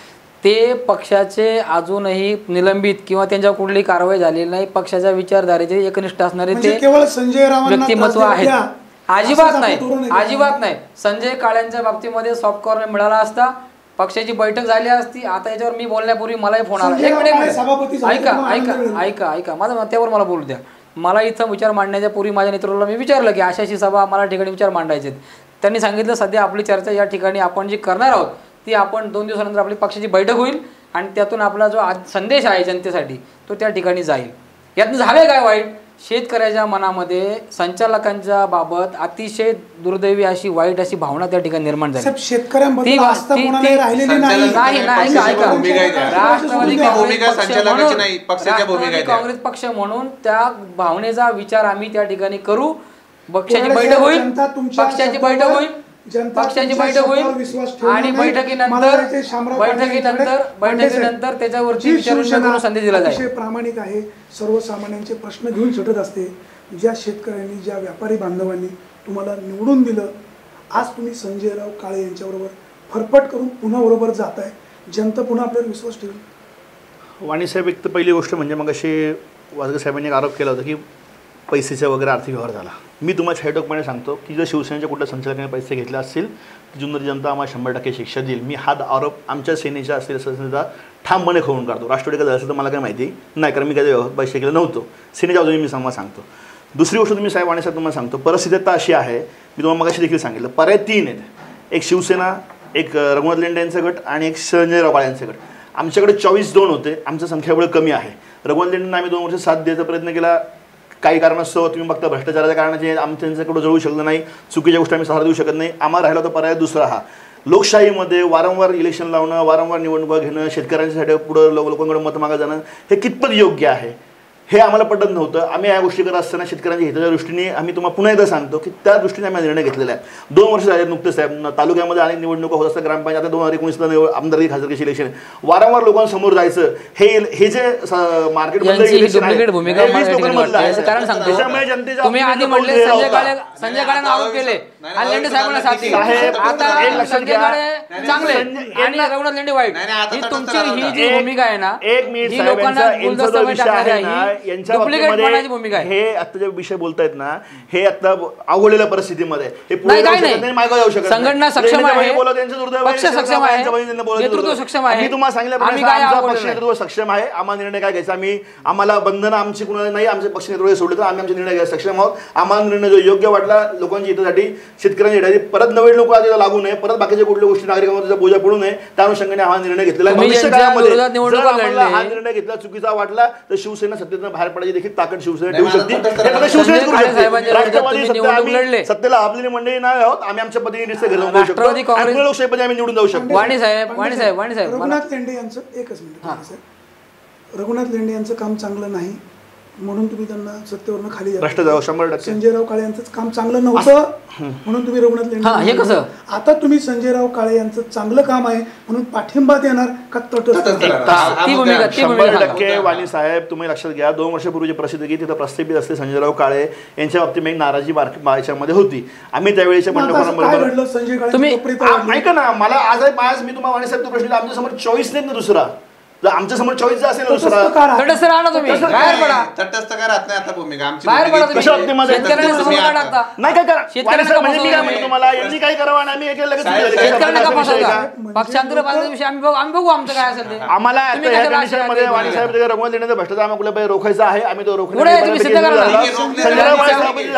ते पक्षाचे अजूनही निलंबित किंवा त्यांच्यावर कुठलीही कारवाई झालेली नाही. पक्षाच्या विचारधारेचे एकनिष्ठ असणारे ते केवळ संजय रावांना व्यक्तिमत्व त्रास आहेत. द्या. अजिबात असंच नाही, आपलं धोरण आहे. अजिबात नाही. संजय काळ्यांच्या बाबतीमध्ये सॉफ्ट कॉर्नर मिळाला असता, पक्षाची बैठक झाली असती. आता याच्यावर मी बोलण्यापूर्वी मलाही फोन आला. संजय एक राव मिनिट, काय सभापती झाले ऐका तेव्हा आनंद ऐका मिळेल. ऐका ऐका माझं त्यावर मला बोलू द्या. मला इथं विचार मांडण्याच्या पूर्वी माझ्या नेतृत्वाला मी विचारलं की अशाशी सभा आम्हाला ठिकाणी विचार मांडायचे आहेत. त्यांनी सांगितलं सध्या आपली चर्चा या ठिकाणी आपण जी करणार आहोत ती आपण 2 दिवसानंतर आपली पक्षाची बैठक होईल आणि त्यातून आपला जो संदेश आहे जनतेसाठी तो त्या ठिकाणी जाईल. यातनं झाले काय वाईट? शेतकऱ्याच्या मनामध्ये संचालकांच्या बाबत अतिशय दुर्दैवी अशी वाईट अशी भावना त्या ठिकाणी निर्माण झाली. शेतकऱ्यांबद्दल आस्था कोणालाही राहिलेली नाही. राष्ट्रवादी काँग्रेस पक्ष म्हणून त्या भावनेचा विचार आम्ही त्या ठिकाणी करू. पक्षाची बैठक होईल, पक्षाची बैठक होईल, पक्षाची बैठक होईल आणि बैठकीनंतर त्याच्यावरती विचार करून संदेश दिला जाईल. प्रामाणिक आहे, सर्वसामान्यांचे प्रश्न घेऊन सुटत असते. ज्या शेतकऱ्यांनी, ज्या व्यापारी बांधवांनी तुम्हाला निवडून दिलं, आज तुम्ही संजयराव काळे यांच्याबरोबर फरफट करून पुन्हा बरोबर जात आहे. जनता पुन्हा आपल्यावर विश्वास ठेवून. वाणीसाहेब, एक तर पहिली गोष्ट म्हणजे मग अशी वाजगे साहेबांनी एक आरोप केला होता की पैसेचा वगैरे आर्थिक व्यवहार झाला. मी तुम्हाला छायटोकपणे सांगतो की जर शिवसेनेच्या कुठल्या संचालकाने पैसे घेतले असतील तर जुन्नर जनता आम्हाला 100% शिक्षा देईल. मी हा आरोप आमच्या सेनेच्या असलेल्या संस्थेचा ठामपणे खोडून काढतो. राष्ट्रवादी काय झालं तर मला काय माहिती नाही, कारण मी काय पैसे केलं नव्हतं. सेनेच्या बाजूने मी सांगतो. दुसरी गोष्ट तुम्ही साहेब वाणीसाहेब तुम्हाला सांगतो, परिस्थिती आता अशी आहे, मी तुम्हाला मगाशी देखील सांगितलं, पर्याय 3 आहेत. एक शिवसेना, एक रघुनाथ लेंडे यांचं गट आणि एक संजयराव काळे यांचं गट. आमच्याकडे 24-2 होते. आमचं संख्याबळ कमी आहे. रघुनाथ लेंडेंना आम्ही 2 वर्ष साथ द्यायचा प्रयत्न केला. काही कारणास्तव तुम्ही बघता भ्रष्टाचाराच्या कारणाचे आमच्या त्यांच्याकडे जळू शकलं नाही, चुकीच्या गोष्टी आम्ही सहारा देऊ शकत नाही. आम्हाला राहिला होता पर्याय दुसरा हा. लोकशाहीमध्ये वारंवार इलेक्शन लावणं, वारंवार निवडणुका घेणं, शेतकऱ्यांसाठी पुढं लोकांकडे मत मागं जाणं हे कितपत योग्य आहे हे आम्हाला पटत नव्हतं. आम्ही या गोष्टी करत असताना शेतकऱ्यांच्या हिताच्या दृष्टीने आम्ही तुम्हाला पुन्हा एकदा सांगतो की त्या दृष्टीने आम्ही निर्णय घेतलेला आहे. 2 वर्ष झाले नुकतेच साहेब तालुक्यामध्ये अनेक निवडणुका होत असतात. ग्रामपंचायत आता 2019ला आमदारकी खासदारकीचे इलेक्शन, वारंवार लोकांसमोर जायचं. हे जे मार्केटमध्ये कारण सांगतो, तुम्ही आधी म्हटले संजय काळेंना आरोप केले आणि लेंडे साहेबांना साथ दिली. आता संजय काळे चांगले आणि रघुनाथ लेंडे वाईट. ही तुमची ही जी भूमिका आहे ना, ही लोकांना गुलदस्त्यामध्ये टाकणारी आहे. यांच्या डुप्लिकेट बाबतीमध्ये पणाची भूमिका आहे. हे आता जे विषय बोलतायत ना, हे आता अवघडलेल्या परिस्थितीमध्ये हे पुढे नाही, जाऊ काय शकत नाही, मागे जाऊ शकत संघटना सक्षम आहे, पक्ष सक्षम आहे, नेतृत्व नेतृत्व सक्षम आहे. मी तुम्हाला आम्ही काय सांगितलं अवघड पक्ष नाही. नेतृत्व सक्षम आहे. आम्हाला निर्णय काय घ्यायचा, आम्हाला बंधनं आमची कुणाला नाही, आमचे पक्ष नेतृत्व सोडले तर आम्ही आमचे निर्णय घ्यायला सक्षम आहोत. आम्हाला निर्णय जो योग्य वाटला लोकांच्या हितासाठी, शेतकऱ्यांच्या हितासाठी, परत नवीन लोक आता लागू नये, परत बाकीच्या कुठल्या गोष्टी नागरिकांवर त्याचा बोजा पडू नये, त्या अनुषंगाने आम्हाला निर्णय घेतलेला आहे. भविष्य काळामध्ये जर आम्हाला हा निर्णय घेतला चुकीचा वाटला तर शिवसेना सत्तेतून बाहेर पडायची देखील ताकद शिवसेना ठेवू शकते. राष्ट्रवादी सत्तेला आपली मंडळी नाही आहोत, आम्ही आमच्या पद्धतीने घर जाऊ शकतो, लोकशाहीमध्ये आम्ही निवडून जाऊ शकतो. वाणी साहेब रघुनाथ लेंडे यांचं एकच मिनिट, रघुनाथ लेंडे यांचं काम चांगलं नाही म्हणून तुम्ही त्यांना सत्तेवरनं खाली द्या. भ्रष्ट जाऊ 100%. संजयराव काळे यांचं काम चांगलं नव्हतं म्हणून तुम्ही रघुनाथ हे कसं? लेंडे, आता तुम्ही संजयराव काळे यांचं चांगलं काम आहे म्हणून पाठिंबा देणार का तटस्थ? ती भूमिका 100% वाणी साहेब, तुम्ही लक्षात घ्या, 2 वर्षापूर्वी प्रसिद्धी तिथं प्रस्थापित असले संजयराव काळे यांच्या बाबतीत एक नाराजी याच्यामध्ये होती. आम्ही त्यावेळेच्या काय घडलं संजय काळे? ऐका ना, मला आज मी तुम्हाला वाणी साहेब तो प्रश्न, आमच्या समोर चॉईस नाही ना दुसरा, जर आमच्या समोर चॉईस असेल ना दुसरा, तटस्थ राहा ना तुम्ही, बाहेर पडा, तटस्थ काय राहत नाही. आता भूमिका आमची बाहेर पडा तुम्ही. कशा बाबतीमध्ये? शेतकऱ्यांना समोर का टाकता? नाही काय करा शेतकऱ्यांना म्हणजे मी काय म्हणतो तुम्हाला, यांनी काय करावं आणि आम्ही लगेच शेतकऱ्यांना का विषय फसवता? का? पक्षांतर बांधण्याचा विषय आम्ही बघू आमचं काय असेल ते. आम्हाला आता तुम्ही या कशाला कंडिशनमध्ये आशा वाणी साहेब रघुनाथ लेंडेचा भ्रष्टाचार आम्हाला कुठल्यापैकी रोखायचा आहे. आम्ही तो पुढे तुम्ही सिद्ध करा ना.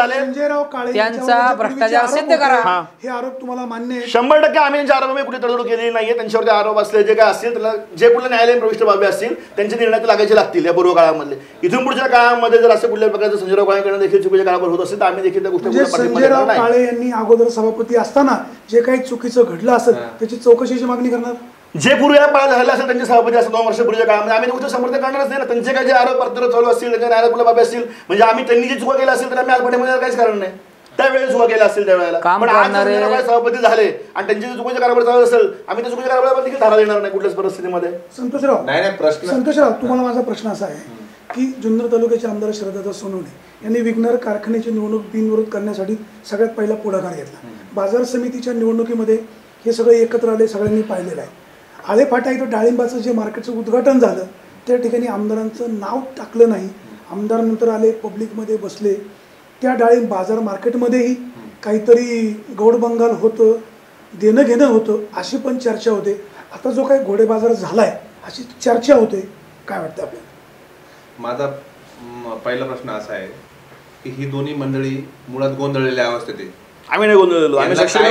संजयराव काळे त्यांचा भ्रष्टाचार सिद्ध करा. हे आरोप तुम्हाला मान्य आहे? 100% आम्ही त्यांच्या आरोपामध्ये कुठे तडजोड केलेली नाहीये. त्यांच्यावरती आरोप असले जे काय असतील, त्याला जे कुठल्या न्यायालयीन प्रविष्ट बाबी असतील त्यांचे निर्णय लागायचे लागतील या पूर्व काळामध्ये. इथून पुढच्या काळामध्ये जर असं कुठल्या प्रकारचं संजयराव काळेकडे देखील चुकीच्या कारभार होत असेल तर आम्ही देखील त्या गोष्टी संजयराव काळे यांनी अगोदर सभापती असताना जे काही चुकीचं घडलं असेल त्याची चौकशीची मागणी करणार. जे पूर्वी झालं असेल त्यांचे सभापती असं 2 वर्षापूर्वीच्या काळामध्ये आम्ही गोष्ट समर्थन करणारच नाही ना. त्यांचे काही जे आरोप पत्र चालू असतील, त्यांच्या न्यायालयात बाबी असतील, म्हणजे आम्ही त्यांनी जे चुका केल्या असेल तर आम्ही अल्पटेमध्ये काहीच कारण नाही. त्यावेळेस चुका केल्या असतील त्यावेळेला, पण आज सभापती झाले आणि त्यांचे जे चुकीचे कारभार चालू असेल आम्ही त्या चुकीच्या कारभारावर देखील धारा देणार नाही कुठल्याच परिस्थितीमध्ये. संतोषराव तुम्हाला माझा प्रश्न असा आहे की जुन्नर तालुक्याचे आमदार शरददादा सोनवणे यांनी विघ्नर कारखान्याची निवडणूक बिनविरोध करण्यासाठी सगळ्यात पहिला पुढाकार घेतला. बाजार समितीच्या निवडणुकीमध्ये हे सगळे एकत्र आले, सगळ्यांनी पाहिलेलं आहे. आळेफाटा इथं डाळिंबाचं जे मार्केटचं उद्घाटन झालं त्या ठिकाणी आमदारांचं नाव टाकलं नाही. आमदार नंतर आले, पब्लिकमध्ये बसले, त्या डाळिंब बाजार मार्केटमध्येही काहीतरी गौड बंगाल होतं, देणं घेणं होतं अशी पण चर्चा होते. आता जो काही घोडे बाजार झालाय अशी चर्चा होते, काय वाटतं आपल्याला? माझा पहिला प्रश्न असा आहे की ही दोन्ही मंडळी मुळात गोंधळलेल्या अवस्थेत आहे. आम्ही नाही गोंधळलेलो, आम्ही सक्षम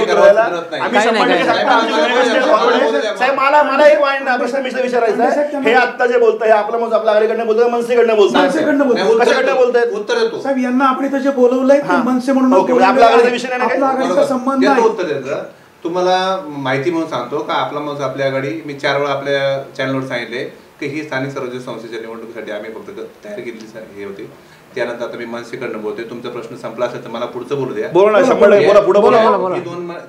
मला एक प्रश्न विचारायचा आहे. हे आता जे बोलताय आपलं मग आपल्या आघाडीकडनं बोलतोय, मनसेकडनं बोलतोय, कशाकडनं बोलतायत? उत्तर देतो साहेब, यांना आपण इथं जे बोलवलंय ते मनसे म्हणून आपला आघाडीचा विषय नाही, आपला आघाडीचा संबंध आहे. उत्तर देतो. तुम्हाला माहिती म्हणून सांगतो का आपला मग आपल्या आघाडी, मी 4 वेळा आपल्या चॅनलवर सांगितले की ही स्थानिक स्वराज्य संस्थेच्या निवडणुकीसाठी आम्ही फक्त तयार केलेली हे होती. त्यानंतर आता मी मनसेकडनं बोलतोय. तुमचा प्रश्न संपला असेल तर मला पुढचं बोलू द्या.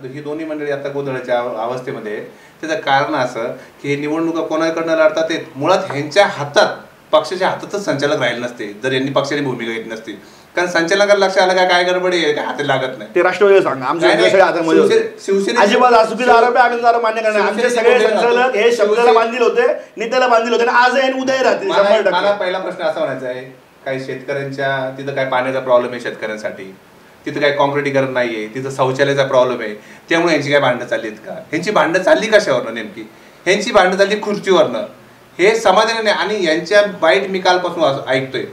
ही दोन्ही मंडळी आता गोंधळाच्या अवस्थेमध्ये. त्याचं कारण असं की हे निवडणुका कोणाकडनं लढतात ते मुळात ह्यांच्या हातात, पक्षाच्या हातातच संचालक राहिले नसते जर यांनी पक्षाची भूमिका घेतली नसती. कारण संचालकाला लक्ष आलं काय गडबड आहे, काय हाती लागत नाही. ते राष्ट्रवादी सांगा आमच्या अजिबात चुकीचा आरोप आहे, आम्ही आरोप मान्य करणार. आमचे सगळे संचालक हे शब्दाला बांधील होते, नेत्याला बांधील होते, आज आहे उदय राहतील. मला पहिला प्रश्न असा म्हणायचा आहे, काही शेतकऱ्यांच्या तिथं काय पाण्याचा प्रॉब्लेम आहे शेतकऱ्यांसाठी, तिथं काही कॉन्क्रिटीकरण नाहीये, तिथं शौचालयाचा प्रॉब्लेम आहे, त्यामुळे यांची काय भांडणं चालली आहेत का? ह्यांची भांडणं चालली कशावरनं नेमकी? ह्यांची भांडणं चालली खुर्चीवरनं. हे समाधान नाही. आणि यांच्या बाईट मी कालपासून ऐकतोय,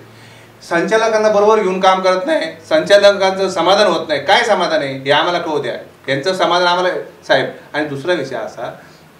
संचालकांना बरोबर घेऊन काम करत नाही, संचालकांचं समाधान होत नाही. काय समाधान आहे हे आम्हाला कळू द्या, यांचं समाधान आम्हाला साहेब. आणि दुसरा विषय असा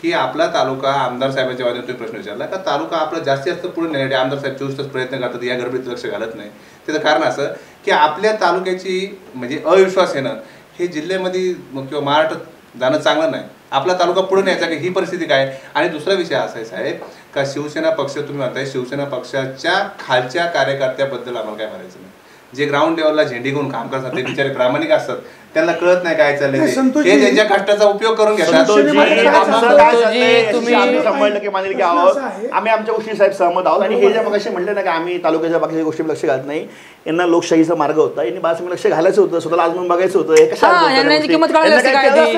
की आपला तालुका, आमदार साहेबांच्या बाजूने तुम्ही प्रश्न विचारला का तालुका आपला जास्तीत जास्त पुढे नेण्यासाठी आमदार साहेब 24 तास प्रयत्न करतात, या गडबडीत लक्ष घालत नाही. त्याचं कारण असं की आपल्या तालुक्याची म्हणजे अविश्वास येणं हे जिल्ह्यामध्ये किंवा महाराष्ट्रात जाणं चांगलं नाही. आपला तालुका पुढे न्यायचा की ही परिस्थिती काय. आणि दुसरा विषय असा आहे साहेब का शिवसेना पक्ष तुम्ही म्हणताय, शिवसेना पक्षाच्या खालच्या कार्यकर्त्याबद्दल आम्हाला काय म्हणायचं नाही. जे ग्राउंड लेवलला झेंडी घेऊन काम करतात ते बिचारे प्रामाणिक असतात, त्यांना कळत नाही काय चाललंय नाही, ते. संतोषजी- हे त्यांच्या कष्टाचा उपयोग करून घेतात संतोषजी, आणि काय आमचं चाललंय? काय संतोषजी, चाललंय, तुम्ही- आम्ही सांभाळलं की मानले की प्रश्न आहोत असा आहे- आम्ही आमच्या गोष्टी साहेब सहमत आहोत आणि हे ज्या मगाशी म्हटले ना की आम्ही तालुक्याच्या बाकीच्या गोष्टी लक्ष घालत नाही यांना लोकशाहीचा मार्ग होता यांनी बाळासाहेब लक्ष घालायचं होतं स्वतःला आजमून बघायचं होतं हे कशा हा, यांना याची किंमत कळाली असते काय ती.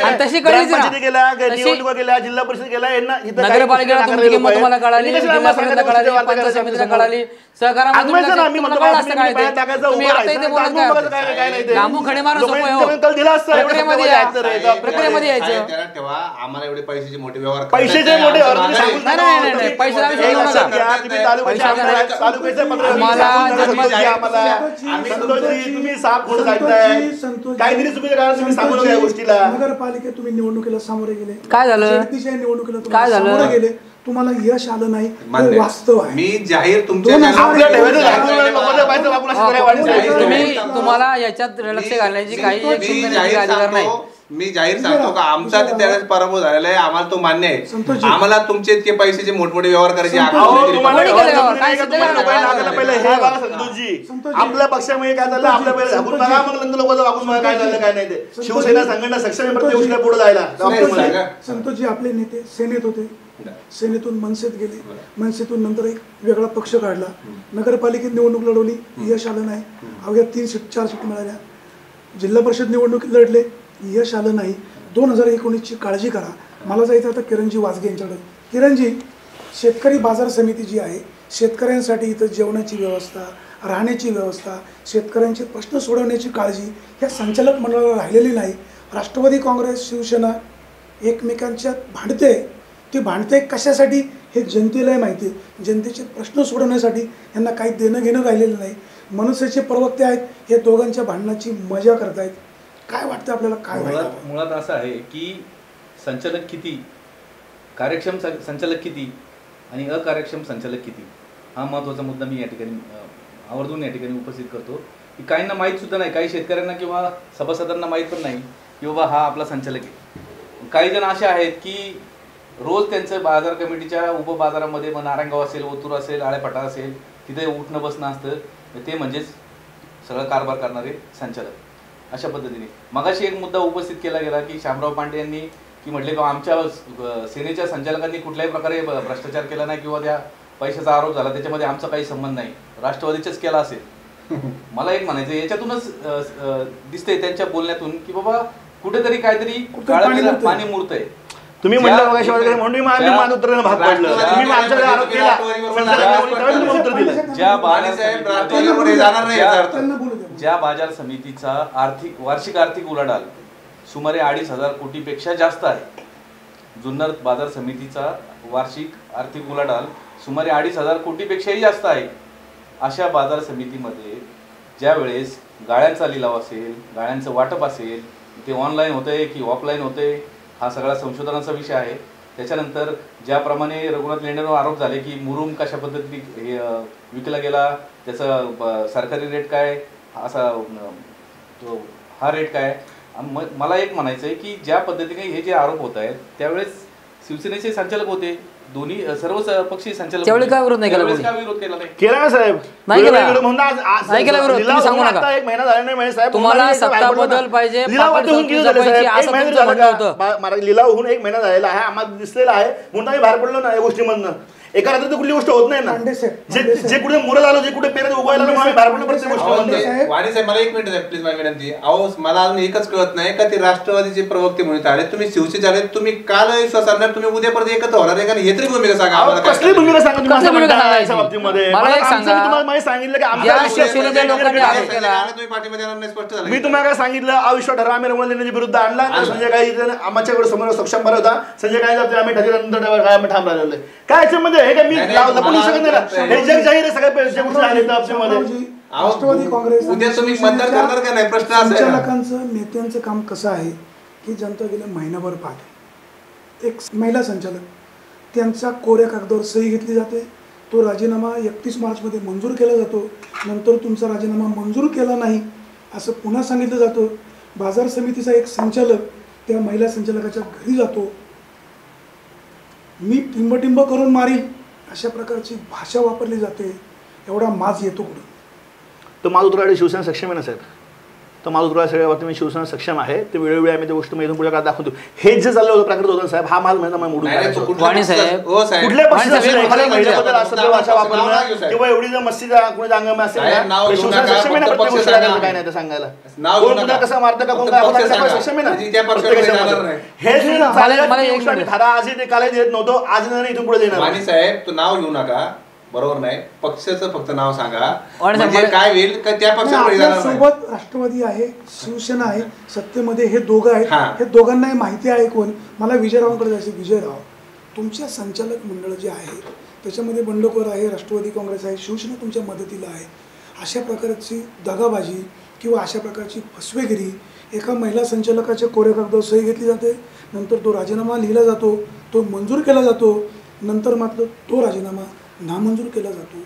आणि तशी कळलीच ना. गेल्या तशी- निवडणुका गेल्या जिल्हा परिषद गेल्या यांना इथं काही नगरपालिकेला गोष्टी तुमची किंमत नाकारलेल्या तुम्हाला कळाली, यांनी कशाला जिल्हा आम्हाला परिषदला सांगायचं कळाली, गोष्टी वार्ता पंचायत करायच्या समितीला समोर? कळाली, सहकारामध्ये आजमायचं ना, आम्ही तुम्हाला म्हणतो कळलं बा, असतं तुम्ही काय ते. बाहेर टाकायचं, तुम्ही उभं आता राहायचं, इथे बोलत आजमून बघायचं काय काय? काय नाही ते. लांबून खडे मारून सोपं आहे, हो. लोकांनी कल दिला असता, प्रक्रियेमध्ये एवढं या. सगळं आहे. प्रक्रियेमध्ये यायचं. त्याला ठेवा आम्हाला एवढे पैशाचे मोठे व्यवहार पैशाचे करायचे मोठे आहे. व्यवहार तुम्ही आमचं सांगून मागे- नाही, नाही, नाही, पैशाला हे विषय लक्षात नका. घ्या, तुम्ही तालुक्याचे पैशाला- आमदार आहेत, तालुक्याचे पत्र आम्हाला संतोषजी आम्हाला आम्ही संतोषजी तुम्ही साफ खोड संतोषजी, सांगताय संतोषजी, काहीतरी चुकीचं कारण तुम्ही सांगू नका या संतोषजी, गोष्टीला नगरपालिकेत तुम्ही निवडणुकीला सामोरे गेले, काय झालं? शेतीच्या निवडणुकीला तुम्ही काय झालं? सामोरे गेले, तुम्हाला यश आलं नाही मान्य. हे वास्तव आहे. मी जाहीर तुमच्या दोन channel- आपल्या ठेवायचं हजार- झालं, लोकांच्या बाहेरचं वागून अशी करायला वाढली जाहीर जायचं. तुम्ही तुम्हाला याच्यात लक्ष घालण्याची काही एक मी चिंतनाची जाहीर अधिकार नाही. सांगतो मी जाहीर सांगतो का आमचा त्यावेळेस पराभव झालेला आहे आम्हाला तो मान्य आहे संतोषजी. आम्हाला तुमचे इतके पैशाचे मोठमोठे व्यवहार करायचे संतोषजी. आग्रह अहो, केली. तुम्हाला कोणी केलं व्यवहार? काय तुम्हाला सिद्ध लोकांना केलं? नाकाला पहिलं हे बघा संतोषजी संतोषजी. आपल्या पक्षामुळे काय झालं आपल्या पहिलं झाकून बघा मग नंतर लोकांचं वागून बघा काय झालं काय नाही ते संतोषजी. शिवसेना संघटना सक्षम आहे प्रत्येक गोष्टीला पुढे जायला संतोषजी. त्यामुळे संतोषजी आपले नेते सेनेत होते, सेनेतून मनसेत गेले, मनसेतून नंतर एक वेगळा पक्ष काढला, नगरपालिकेत निवडणूक लढवली, यश आलं नाही, अवघ्या 3-4 सीट मिळाल्या, जिल्हा परिषद निवडणुकीत लढले, यश आलं नाही. 2019ची काळजी करा. मला जायचं आता किरणजी वाजगे यांच्याकडे. किरणजी, शेतकरी बाजार समिती जी आहे, शेतकऱ्यांसाठी इथं जेवणाची व्यवस्था, राहण्याची व्यवस्था, शेतकऱ्यांचे प्रश्न सोडवण्याची काळजी ह्या संचालक मंडळाला राहिलेली नाही. राष्ट्रवादी काँग्रेस शिवसेना एकमेकांच्यात भांडते, ती भांडते कशासाठी हे जनतेलाही माहिती आहे. जनतेचे प्रश्न सोडवण्यासाठी यांना काही देणं घेणं राहिलेलं नाही. मनसेचे प्रवक्ते आहेत, हे दोघांच्या भांडणाची मजा करतायत. काय वाटतं आपल्याला काय व्हायला हवं? मुळात असं आहे की संचालक किती, कार्यक्षम संचालक किती आणि अकार्यक्षम संचालक किती, हा महत्त्वाचा मुद्दा मी या ठिकाणी आवर्जून या ठिकाणी उपस्थित करतो. की काहींना माहीत सुद्धा नाही, काही शेतकऱ्यांना किंवा सभासदांना माहीत पण नाही की बाबा हा आपला संचालक आहे. काही जण असे आहेत की रोज त्यांचं बाजार कमिटीच्या उपबाजारामध्ये मग नारायणगाव असेल, ओतूर असेल, आळेपाटा असेल, तिथे उठणं बसणं असतं, ते म्हणजेच सगळं कारभार करणारे संचालक. अशा पद्धतीने मगाशी एक मुद्दा उपस्थित केला गेला की शामराव पांडे यांनी की म्हटले का आमच्या सेनेच्या संचालकांनी कुठल्याही प्रकारे भ्रष्टाचार केला नाही किंवा त्या पैशाचा आरोप झाला त्याच्यामध्ये आमचा काही संबंध नाही, राष्ट्रवादीचेच केला असेल. मला एक म्हणायचं याच्यातूनच दिसतंय त्यांच्या बोलण्यातून की बाबा कुठेतरी काहीतरी पाणी मुरतंय. तुम्ही म्हणलं बघा शिवाजी म्हणून आम्ही मान उतरण्याला भाग पडलं. तुम्ही आमच्यावर आरोप केला संचालकांनी उत्तर दिलं. ज्या बाळासाहेब राष्ट्रवादीपुढे जाणार नाही याचा अर्थ. त्यांना बोलू द्या. ज्या बाजार समितीचा वार्षिक आर्थिक उलाढाल सुमारे 2,500 कोटीपेक्षा जास्त आहे. जुन्नर बाजार समितीचा वार्षिक आर्थिक उलाढाल सुमारे 2,500 कोटीपेक्षाही जास्त आहे. अशा बाजार समितीमध्ये ज्या वेळेस गाळ्यांचा लिलाव असेल, गाळ्यांचं वाटप असेल, ते ऑनलाईन होतंय की ऑफलाईन होतंय हा सगळा संशोधनाचा विषय आहे. त्याच्यानंतर ज्याप्रमाणे रघुनाथ लेंडेंवर आरोप झाले की मुरुम कशा पद्धतीने विकला गेला, त्याचा सरकारी रेट काय, असा हा रेट काय. मला एक म्हणायचं आहे की ज्या पद्धतीने हे जे आरोप होत आहेत त्यावेळेस शिवसेनेचे संचालक होते, दोन्ही सर्वच पक्षी संचालक त्यावेळी काय विरोध नाही केला त्यावेळेस कोणी? का विरोध केला नाही? केला ना साहेब नाही केला. म्हणून नाही केला विरोध. तुम्ही सांगू नका. एक महिना झाला नाही म्हणे साहेब तुम्हाला सत्ता बदल पाहिजे, लिलाव पापड होऊन किती झाले जपायची साहेब? असं एक महिना तुमचं झाला म्हणणं का? मला लिलाव होऊन 1 महिना झालेला आहे, आम्हाला दिसलेला आहे म्हणून आम्ही बाहेर पडलो ना या गोष्टीमधनं. एका रात्री कुठली गोष्ट होत नाही ना. पांडे साहेब, जे पांडे साहेब. जे कुठे मुरत आलो, जे कुठे पेरत उगवायला आलो, आम्ही बाहेर पडलो प्रत्येक अहो, गोष्टीमधनं. ते वाणी साहेब मला एक मिनिट साहेब प्लीज माझी विनंती. अहो मला अजून एकच कळत नाही का ते राष्ट्रवादीचे प्रवक्ते म्हणून आले, तुम्ही शिवसेना आले, तुम्ही काल विश्वास आणणार, तुम्ही उद्या परत एकत्र होणार आहे का? हे तरी भूमिका सांगा अहो, आम्हाला काय कसली भूमिका सांगा तुम्ही कसली असं भूमिका म्हणताय सांगायची? याच्या बाबतीमध्ये? मला एक आमचं सांगा. मी तुम्हाला माहिती सांगितलं की ज्या आमच्या शिवसेनेच्या लोकांनी आहे. आरोप केला, तुम्ही पाठीमध्ये येणार नाही, स्पष्ट झालं. मी तुम्हाला काय सांगितलं अविश्वास ठराव आम्ही रघुनाथ लेंडेंच्या विरुद्ध आणला तर संजय काळे आमच्याकडे समोर सक्षम बरं होता. संजय काळे आम्ही ठरल्यानंतर काय आम्ही ठाम राहिलेलो आहे. काय याच्यामध्ये हे काय मी नाही, लपवू शकत नाही ना. मला हे जग जाहीर आहे सगळ्या पैसे गोष्टी आले तर ऑप्शनमध्ये. राष्ट्रवादी काँग्रेस उद्या तुम्ही मतदान करणार का नाही? प्रश्न असा आहे ना. संचालकांचं नेत्यांचं काम कसं आहे की जनता गेल्या महिनाभर पाहते. एक महिला संचालक, त्यांचा कोऱ्या कागदावर सही घेतली जाते, तो राजीनामा 31 मार्चमध्ये मंजूर केला जातो. नंतर तुमचा राजीनामा मंजूर केला नाही असं पुन्हा सांगितलं जातं. बाजार समितीचा एक संचालक त्या महिला संचालकाच्या घरी जातो, मी टिंबटिंब करून मारीन अशा प्रकारची भाषा वापरली जाते. एवढा माज येतो कुठून? तो माझा उतराडे शिवसेना सक्षम आहे ना साहेब. तर माझं तुला सगळ्या बाबतीत मी शिवसेना सक्षम आहे ते वेळोवेळी आम्ही त्या गोष्ट इथून पुढे काढत दाखवतो. हे जे चाललं होतं प्राकृत होतं साहेब हा माल म्हणजे मोडून काढायचा. वाणी साहेब कुठल्या पक्षाचं एखाद्या महिलेबद्दल असं भाषा वापरणं किंवा एवढी जर मस्तीचा कोणी अंगम असेल ना शिवसेना सक्षम आहे ना प्रत्येक गोष्ट काय नाही ते सांगायला. कोण कुठं कसं मारतं का कोण काय सक्षम आहे ना हे जे चाललं धारा आजही ते कालही देत नव्हतं आज नाही इथून पुढे देणार. वाणी साहेब तू नाव घेऊ नका बरोबर नाही पक्षाचं फक्त नाव सांगा म्हणजे काय होईल का त्या पक्षाकडे सोबत राष्ट्रवादी आहे शिवसेना आहे सत्तेमध्ये हे दोघं आहेत. हे दोघांनाही माहिती आहे कोण. मला विजयरावांकडे जायचं. विजयराव तुमच्या संचालक मंडळ जे आहे त्याच्यामध्ये बंडखोर आहे राष्ट्रवादी काँग्रेस आहे शिवसेना तुमच्या मदतीला आहे. अशा प्रकारची दगाबाजी किंवा अशा प्रकारची फसवेगिरी एका महिला संचालकाच्या कोऱ्या कागदावर सही घेतली जाते नंतर तो राजीनामा लिहिला जातो तो मंजूर केला जातो नंतर मात्र तो राजीनामा नामंजूर केला जातो.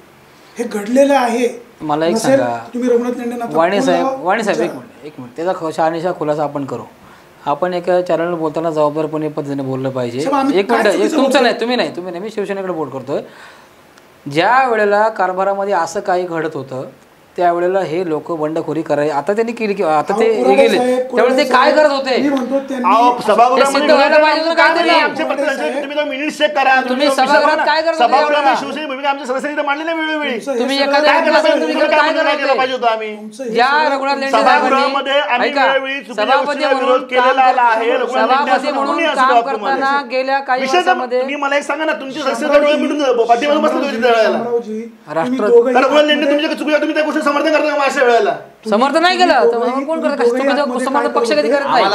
हे घडलेलं आहे. मला एक सांगा तुम्ही रघुनाथ लेंडे वाणी साहेब एक मिनिट त्याचा शहानिशा खुलासा आपण करू. आपण एका चॅनलवर बोलताना जबाबदारपणे पद्धतीने बोललं पाहिजे. एक मिनिट तुमचं नाही तुम्ही नाही मी शिवसेनेकडे बोट करतोय. ज्या वेळेला कारभारामध्ये असं काही घडत होतं त्यावेळेला हे लोक बंडखोरी करायचे. आता त्यांनी केली किंवा आता ते गेले त्यावेळेस ते काय करत होते तुम्ही सभागृहात काय करत तुम्ही ज्या रघुनाथ लेंडे सभापती म्हणून काम करताना गेल्या काही वर्षांमध्ये मला एक सांगा ना तुमची राष्ट्र समर्थन करता अशा वेळेला समर्थन नाही केलं तर कोण करत समर्थन पक्ष कधी करत नाही.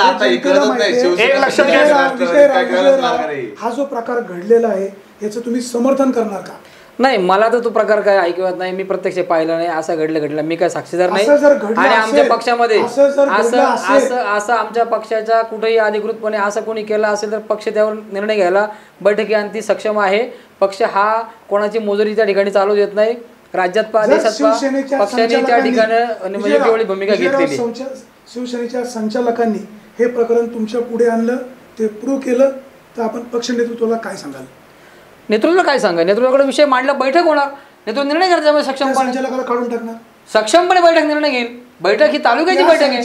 हा जो प्रकार घडलेला आहे याचं तुम्ही समर्थन करणार का? नाही मला तर तो प्रकार काय ऐकवत नाही. मी प्रत्यक्ष पाहिलं नाही. असं घडलं मी काय साक्षीदार नाही. आणि आमच्या पक्षामध्ये असं आमच्या पक्षाच्या कुठेही अधिकृतपणे असं कोणी केलं असेल तर पक्ष त्यावर निर्णय घ्यायला बैठकी आणती सक्षम आहे. पक्ष हा कोणाची मोजरी त्या ठिकाणी चालू देत नाही. राज्यात देशात पक्षाने त्या ठिकाणी योग्य वेळी भूमिका घेतलेली. शिवसेनेच्या संचालकांनी हे प्रकरण तुमच्या पुढे आणलं ते प्रूव्ह केलं तर आपण पक्ष नेतृत्वाला काय सांगाल? नेतृत्वाला काय सांगा नेतृत्वाकडे विषय मांडला बैठक होणार नेतृत्व निर्णय करायचा सक्षमपणे संचालकाला काढून टाकणार सक्षमपणे बैठक निर्णय घेईल. बैठक ही तालुक्याची बैठक आहे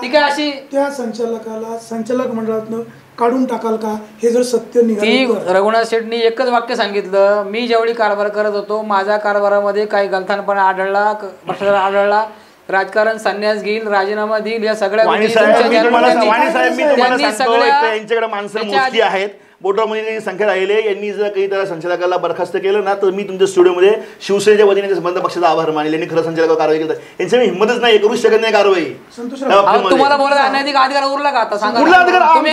ती काय अशी त्या संचालकाला संचालक मंडळातनं काढून टाकाल का हे जर सत्य निघालं? रघुनाथ शेट्टी एकच वाक्य सांगितलं मी ज्यावेळी कारभार करत होतो माझ्या कारभारामध्ये काही गलथानपणा आढळला भ्रष्टाचार आढळला राजकारण संन्यास घेईल राजीनामा देईल या सगळ्या यांच्याकडे माणसं मोजकी आहेत बोटामध्ये संख्या राहिले. यांनी जर काही त्या संचालकाला बरखास्त केलं ना तर मी तुमच्या स्टुडिओमध्ये शिवसेनेच्या वतीने संबंध पक्षाचा आभार मानेल. यांनी खरं संचालकावर कारवाई केली यांची हिंमतच नाही करू शकत नाही कारवाई. तुम्हाला बोलायला अनैतिक अधिकार उरला का आता सांगा तुम्ही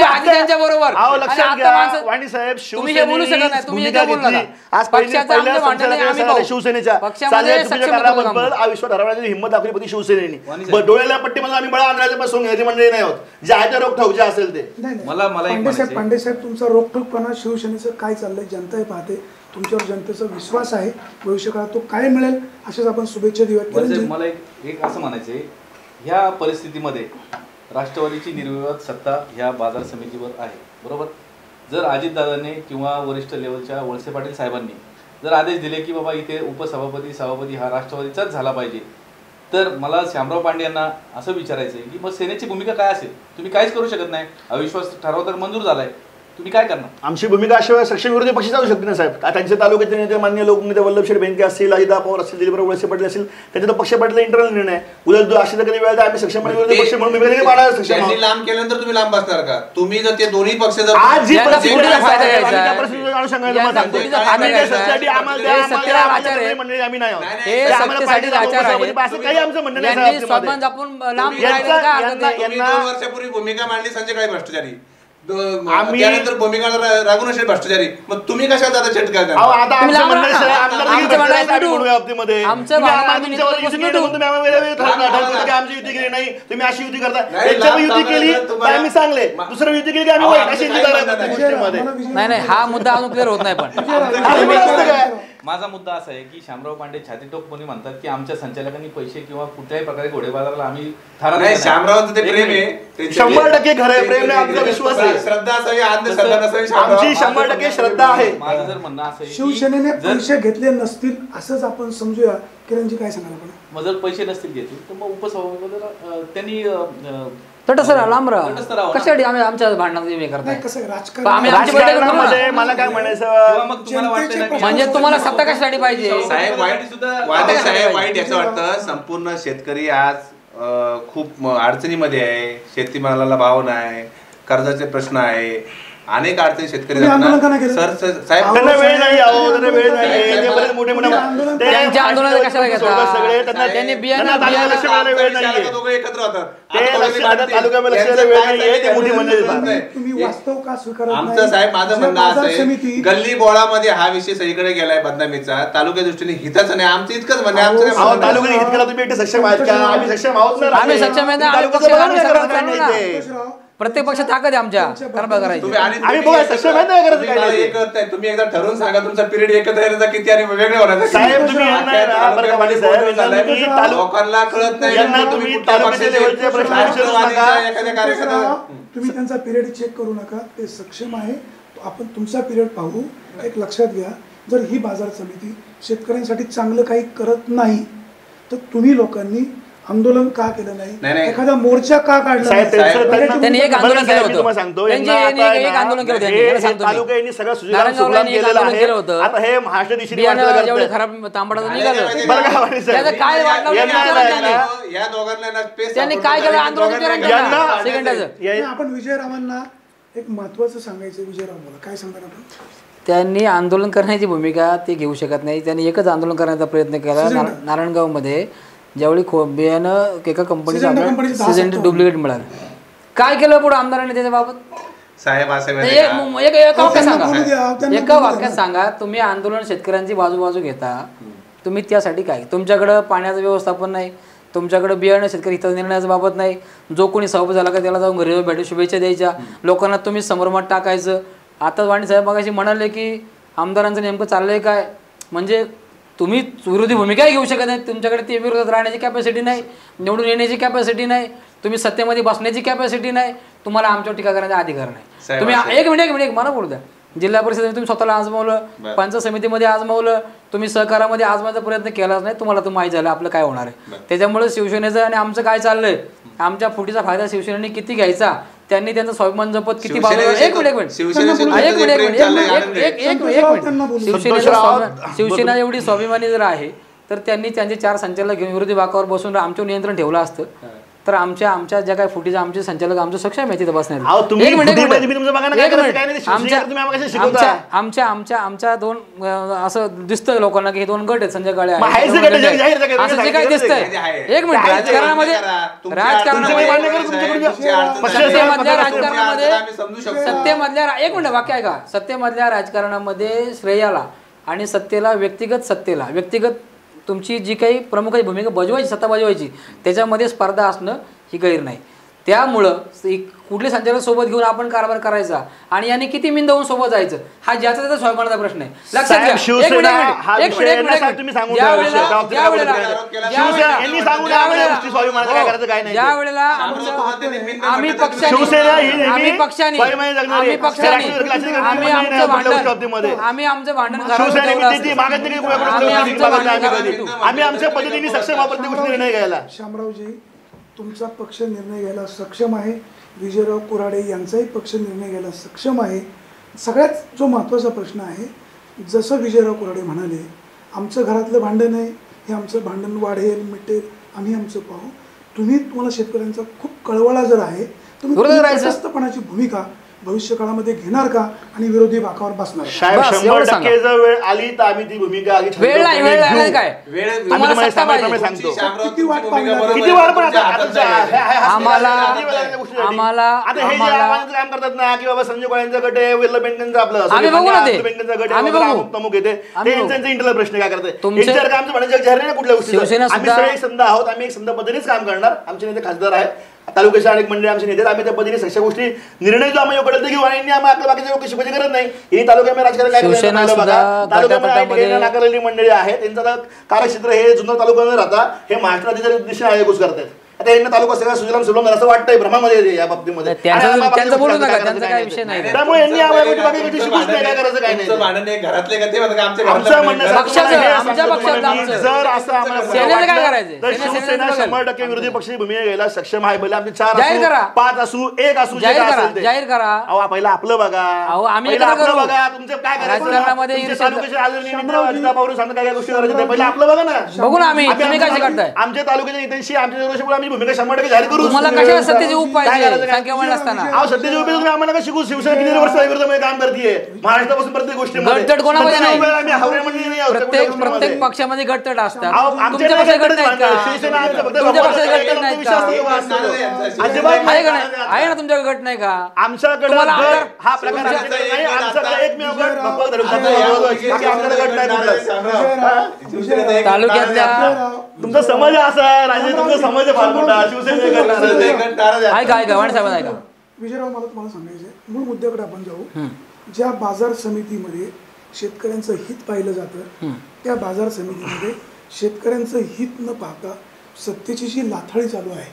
आधी त्यांच्या बरोबर लक्षात घ्या वाणी साहेब शिवसेनेच्या अविश्वास ठरवण्याची हिंमत दाखवली होती शिवसेनेने. डोळ्याला पट्टीमध्ये आम्ही बळा आणण्याचं बसून घ्यायची मंडळी नाही होत जे आहे ते रोखठोक जे असेल ते. पांडे साहेब तुमचा रोखठोकपणा शिवसेनेचं काय चाललंय जनता पाहते तुमच्यावर जनतेचा विश्वास आहे भविष्यकाळात तो काय मिळेल अशाच आपण शुभेच्छा देऊयात. मला एक असं म्हणायचं आहे ह्या परिस्थितीमध्ये राष्ट्रवादीची निर्विवाद सत्ता ह्या बाजार समितीवर आहे बरोबर. जर अजितदादांनी किंवा वरिष्ठ लेवलच्या वळसे पाटील साहेबांनी जर आदेश दिले की बाबा इथे उपसभापती सभापती हा राष्ट्रवादीचाच झाला पाहिजे तर मला श्यामराव पांडे यांना असं विचारायचं आहे की मग सेनेची भूमिका काय असेल? तुम्ही काहीच करू शकत नाही. अविश्वास ठराव तर मंजूर झालाय तुम्ही काय करणार? आमची भूमिका अशा सक्षम विरोधी पक्ष चालू शकते ना साहेब. त्यांच्या तालुक्याचे नेते मान्य लोकनेते वल्लभशेठ बेनके असतील अजित पवार असतील दिलीपराव वळसे पाटील असतील त्यांच्या पक्ष पाटील इंटरनल निर्णय उद्या अशी कधी वेळ आम्ही सक्षमपणे विरोधी पक्ष म्हणून लांब केल्यानंतर तुम्ही लांब बसणार का? तुम्ही जर ते दोन्ही पक्ष जर वर्षापूर्वी भूमिका मांडली संजय काळे भ्रष्टाचारी त्यानंतर भूमिका राघुनाथ शेठ भ्रष्टाचारी मग तुम्ही कशाला आता चेट करता? आमची युती केली नाही तुम्ही अशी युती करता युती केली आम्ही चांगले दुसरं युती केली की आम्ही वाईट अशी नाही हा मुद्दा अजून क्लिअर होत नाही पण माझा मुद्दा असा आहे की शामराव पांडे छातीटोकपणे म्हणतात की आमच्या संचालकांनी पैसे किंवा कुठल्याही प्रकारे घोडेबाजाराला आम्ही नाही, शामरावांचं ते प्रेम आहे. त्यांचे 100% खरं आहे, प्रेम आहे, आमचा विश्वास आहे. श्रद्धा असावी, अंधश्रद्धा नसावी. शामराव- आमची 100% श्रद्धा आहे. माझं जर म्हणणं असं आहे की शिवसेनेने जर- पैसे घेतले नसतील असंच आपण समजूया. किरणजी काय सांगाल आपण? मग जर पैसे नसतील घेतले तर मग उपसभापतीला त्यांनी तटस्थ राहा, लांब राहा. तटस्थ राहावं ना. कशासाठी आम्ही आमच्या भांडणात हे करताय? नाही, कसं आहे, पण आम्ही राजकारण आमची बैठक करू ना. राजकारणामध्ये मला काय किंवा म्हणायचं, मग तुम्हाला वाटतं ना की- म्हणजे तुम्हाला सत्ता कशासाठी पाहिजे? साहेब वाईट वादे साहेब वाईट याचं वाटतं संपूर्ण शेतकरी आज खूप अडचणीमध्ये आहे. शेतीमालाला भाव नाही, कर्जाचे प्रश्न आहे, अनेक अडचणी शेतकरी तुम्ही आंदोलन का नाही केलं? साहेब त्यांना वेळ नाही, अहो, त्यांना वेळ नाही. ते बरेच मोठे मोठे त्यांच्या आंदोलनाला कशाला घेतात? सगळे त्यांना त्यांनी बियाणं लक्ष द्यायला वेळ नाहीये. दोघे एकत्र होतात. ते तालुक्यामध्ये लक्ष द्यायला वेळ नाहीये, ते मोठी मंडळी आहेत. तुम्ही वास्तव का स्वीकारत नाही? आमचं साहेब माझं जे म्हणणं असं बाजार आहे समिती गल्ली बोळामध्ये हा विषय सगळीकडे गेलाय बदनामीचा. तालुक्या दृष्टीने हिताचं नाही, आमचं इतकंच म्हणणं आहे. आमचं काय अहो, म्हणणं नाही. तालुक्याने हित केला, तुम्ही एकटे सक्षम आहात का? आम्ही सक्षम आहोत ना. आम्ही सक्षम आहे ना, आम्ही तालुक्याचं पक्ष- बघा आम्ही ना, सगळं करायचं करू काय ना. नाही ते. प्रत्येक पक्ष ताकद आहे आमच्या कारभार करायची. तुम्ही आणि आम्ही बघा, सक्षम आहे ना, करायचं काय नाही. एक करताय. तुम्ही एकदा ठरवून सांगा तुमचा पिरियड एकत्र येण्याचा किती आणि वेगळे होण्याचा किती. साहेब, तुम्ही यांना काय ना, बरं का, तालुक्यामध्ये साहेब, बोलणं झालंय. यांना तुम्ही लोकांना कळत नाही. यांना तुम्ही तुम्ही कुठल्या तालुक्याच्या पक्षाचे लेवलचे प्रश्न विचारू राष्ट्रवादीच्या नका. एखाद्या कार्यकर्त्याला तुम्ही त्यांचा पिरियड चेक करू नका. ते सक्षम आहे. आपण तुमचा पिरियड पाहू. एक लक्षात घ्या, जर ही बाजार समिती शेतकऱ्यांसाठी चांगलं काही करत नाही तर तुम्ही लोकांनी आंदोलन का केलं नाही, नाही? नाही. एखादा मोर्चा का काढला साहेब, नाही? त्यांचं- त्याची त्यांनी एक बरं, आंदोलन साहेब, केलं मी तुम्हाला होतं. सांगतो, त्यांची यांना यांनी आता एक ना, आंदोलन केलं होतं. हे- यांनी, हे सांगतो मी. तालुका यांनी सगळं सुजलाम नारायणगावला सुफलाम यांनी एक केलेलं आंदोलन आहे. केलं होतं. आता हे महाराष्ट्र दिशेने बियाणं वाटचाल जेवढी करतायत. खराब तांबडाचं नाही, निघालं. नाही, बरं का, वाणी साहेब? त्याचं काय वाटलं यांना विचारा नाही त्यांनी. ना. या दोघांना ना space त्यांनी सापडतो. काय केलं कारण आंदोलन दोघांना विचारा काय- त्यांना. यांना- सेकंदाचं. या- आपण विजयरावांना एक महत्वाचं सांगायचं. विजयराव बोला, काय सांगणार आपण? त्यांनी आंदोलन करण्याची भूमिका ते घेऊ शकत नाही. त्यांनी एकच आंदोलन करण्याचा प्रयत्न केला. नारायणगावमध्ये ज्यावेळी बियाणं एका कंपनीचं सिजंटा कंपनीचं 10 सिजंट डुप्लिकेट मिळालं. काय केलं पुढे आमदारांनी त्याच्याबाबत? साहेब असं ते माहिती आहे का? एका वाक्यात त्यांना बोलू द्या, सांगा. त्यांना एका बोलू द्या. वाक्यात सांगा, तुम्ही आंदोलन शेतकऱ्यांची बाजू घेता. तुम्ही त्यासाठी काय? तुमच्याकडं पाण्याचं व्यवस्थापन नाही, तुमच्याकडे बियाणं शेतकरी हित निर्णयाच्या बाबत नाही. जो कोणी सहभागी झाला का त्याला जाऊन घरी जाऊन भेटू शुभेच्छा द्यायच्या. लोकांना तुम्ही संभ्रमात टाकायचं. आता वाणी साहेब मगाशी म्हणाले की आमदारांचं नेमकं चाललंय काय, म्हणजे तुम्ही विरोधी भूमिकाही घेऊ शकत नाही. तुमच्याकडे ते विरोधात राहण्याची कॅपॅसिटी नाही, निवडून येण्याची कॅपॅसिटी नाही, तुम्ही सत्तेमध्ये बसण्याची कॅपॅसिटी नाही, तुम्हाला आमच्यावर टीका करण्याचा अधिकार नाही. साहेब, तुम्ही असं- एक मिनिट मला बोलू द्या. जिल्हा परिषदेमध्ये तुम्ही स्वतःला आजमावलं, पंचायत समितीमध्ये आजमावलं, तुम्ही सहकारामध्ये आजमावण्याचा प्रयत्न केलाच नाही. तुम्हाला तर माहीत झालं आपलं काय होणार आहे. त्याच्यामुळे शिवसेनेचं आणि आमचं काय चाललंय, आमच्या फुटीचा फायदा शिवसेनेने किती घ्यायचा, त्यांनी त्यांचं स्वाभिमान जपत किती शिवसेना एवढी स्वाभिमानी जर आहे तर त्यांनी त्यांचे 4 संचालक घेऊन विरोधी बाकावर बसून आमच्यावर नियंत्रण ठेवलं असतं तर आमच्या ज्या काही फुटीच्या आमचे संचालक आमचं सक्षम आहे तिथे बसणार. आमच्या 2 असं दिसतंय लोकांना की हे 2 गट आहेत संजय काळे असं जे काही दिसतंय. एक मिनिट, राजकारणामध्ये सत्तेमधल्या एक मिनिट वाक्य आहे का, सत्तेमधल्या राजकारणामध्ये श्रेयाला आणि सत्तेला व्यक्तिगत तुमची जी काही प्रमुख भूमिका बजवायची, सत्ता बजवायची, त्याच्यामध्ये स्पर्धा असणं ही गैर नाही. त्यामुळं कुठले संचालक सोबत घेऊन आपण कारभार करायचा आणि यांनी किती मिंद होऊन सोबत जायचं हा ज्याचा त्याचा स्वाभिमानाचा प्रश्न आहे. लक्षात घ्या. ज्या वेळेला आम्ही आमचं भांडण आम्ही आमच्या पद्धतीने सक्षम निर्णय घ्यायला. शामरावजी, तुमचा पक्ष निर्णय घ्यायला सक्षम आहे. विजयराव कुऱ्हाडे यांचाही पक्ष निर्णय घ्यायला सक्षम आहे. सगळ्यात जो महत्त्वाचा प्रश्न आहे, जसं विजयराव कुऱ्हाडे म्हणाले, आमचं घरातलं भांडण आहे, हे आमचं भांडण वाढेल मिटेल आम्ही आमचं पाहू. तुम्हाला शेतकऱ्यांचा खूप कळवळा जर आहे, तुम्ही तटस्थपणाची भूमिका भविष्य काळामध्ये घेणार का आणि विरोधी बाकावर बसणार? साहेब 100% जर वेळ आली तर आम्ही ती भूमिका काय किती वाट पण काम करतात ना की बाबा संजय कोळ्यांचा गट आहे, वेल्ला बेंटनचा आपलं बेंटनचा गट आहे, प्रमुख येते ते इंटरनल प्रश्न काय करते इंटर काम म्हणायचं जाहीर नाही कुठल्या गोष्टी. आम्ही सगळे एक संघ आहोत, आम्ही एक संघ पद्धतीनेच काम करणार. आमचे नेते खासदार आहेत, तालुक्याचे अनेक मंडळी आमचे नेते, आम्ही त्या पद्धतीने सगळ्या गोष्टी निर्णय जो आम्ही योग्य घेऊ आणि यांनी आम्हाला आपल्या बाकीच्या लोक शिकवायची गरज नाही. ही तालुक्यामध्ये राजकारण काय शिवसेना करायचं सुद्धा बघा. तालुक्यामध्ये गटातटामध्ये नाकारलेली मंडळी आहेत, त्यांचं आता कार्यक्षेत्र हे जुन्नर तालुक्यामध्ये राहता, हे महाराष्ट्र राज्याच्या दिशेने आयोगच करतात. आता यांना तालुका सगळा सुजलाम सुफलाम असं वाटतंय, भ्रमामध्ये या बाबतीमध्ये. त्यांचं बोलू नका, त्यांचा काय विषय नाही. त्यामुळे यांनी आम्हाला बाकी गोष्टी शिकूच नाही, काय करायचं काय नाही. भांडण घरातले का ते म्हणतात आमच्या आमचं म्हणणं आहे, पक्षाचं, हे आमच्या समजून पक्षाचं, तुम्हाला आमचं. जर असं आम्हाला सेनेचं काय वाटलं, करायचं? तर सेनेचं शिवसेना बघेल. 100% विरोधी पक्षाची भूमिका घ्यायला सक्षम आहे. भले आमचे 4 जाहीर करा. 5 असू 1 असू जे जाहीर काय करा, असेल ते. जाहीर करा. अहो पहिलं आपलं बघा, अहो, आम्ही पहिलं एकत्र आपलं करू. बघा, तुमचं काय करायचं राजकारणामध्ये तुमच्या ईर्ष्या- तालुक्याचे आदरणीय नेते अजिताभाऊ सांगतात काय काय गोष्टी करायच्या ते. पहिलं आपलं बघा ना. बघू ना आम्ही, तुम्ही काय करताय? आमच्या तालुक्याच्या नेत्यांशी आमच्या जोराशी आम्ही भूमिका 100% जाहीर करू. तुम्हाला कशा सत्तेची उप काय पाहिजे करायचं काय? संख्याबळ असताना? अहो सध्याची उभी तुम्ही आम्हाला काय शिकू. शिवसेना किती वर्ष विरोधामध्ये काम करते महाराष्ट्रापासून प्रत्येक गोष्टीमध्ये. गटतट कोणामध्ये नाही. आम्ही हावरे मंडळी नाही आहोत त्या प्रत्येक गोष्टीमध्ये. पक्षामध्ये गटतट असतात. अहो, आमच्या तुमच्या पक्षात गट नाहीत का? शिवसेना आमच्या फक्त तुमच्या पक्षात बाबासाहेब गट नाहीत विश्वास का? ठेवा असतो. अजिबात आहे का नाही. नाही? आहे ना तुमच्याकडे गट नाही का? आमच्याकडे तुम्हाला गट आमदार- हा प्रकार आमच्याकडे नाही. आमच्याकडे एकमेव गट भगवा धरून बाकी आमच्याकडे गट नाही कुठलाच. तालुक्यातल्या तुमचा समज आहे असा राजे, तुमचा समज आहे फार मोठा. शिवसेने ऐका ऐका वाणी साहेब ऐका. विजयराव, मला तुम्हाला सांगायचं मूळ मुद्द्याकडे आपण जाऊ. ज्या बाजार समितीमध्ये शेतकऱ्यांचं हित पाहिलं जातं, त्या बाजार समितीमध्ये शेतकऱ्यांचं हित न पाहता सत्तेची जी लाथाळी चालू आहे,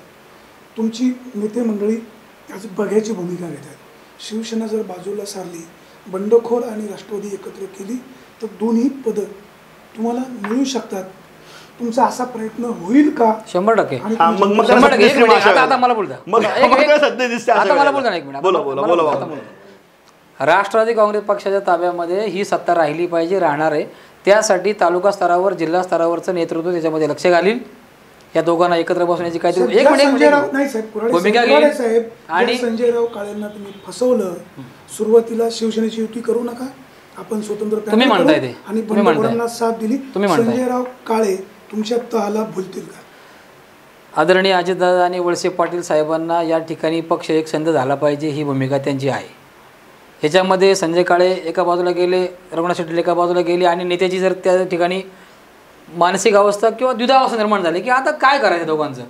तुमची नेते मंडळी आज बघ्याची भूमिका घेत आहेत. शिवसेना जर बाजूला सारली, बंडखोर आणि राष्ट्रवादी एकत्र केली, तर दोन्ही पदं तुम्हाला मिळू शकतात. तुमचा असा प्रयत्न होईल का? 100%. आणि हा, मग 100%. एक मिनिट, आता मला बोलता. मग सध्या दिसते आता मला बोलता ना, एक मिनिट. बोला बोला बोला आता बोला. राष्ट्रवादी काँग्रेस पक्षाच्या ताब्यामध्ये ही सत्ता राहिली पाहिजे, राहणार आहे. त्यासाठी तालुका स्तरावर, जिल्हा स्तरावरचं नेतृत्व त्याच्यामध्ये लक्ष घालील. या दोघांना एकत्र बसण्याची काहीतरी एक संजयराव नाही साहेब, भूमिका कुऱ्हाडे घेईल. साहेब आणि आणि संजयराव काळेंना तुम्ही फसवलं. सुरुवातीला शिवसेनेची युती करू नका, आपण स्वतंत्र तुम्ही पॅनल म्हणताय करू ते. आणि तुम्ही म्हणताय. बंडखोरांना साथ दिली. तुम्ही म्हणताय. संजयराव काळे तुमच्या तहाला भुलतील का? आदरणीय अजितदादा आणि वळसे पाटील साहेबांना या ठिकाणी पक्ष एकसंध झाला पाहिजे, ही भूमिका त्यांची आहे. ह्याच्यामध्ये संजय काळे एका बाजूला गेले, रघुनाथ शेट्टी एका बाजूला गेले आणि नेत्याची जर त्या ठिकाणी मानसिक अवस्था किंवा द्विधावस्था निर्माण झाली की आता काय करायचं दोघांचं,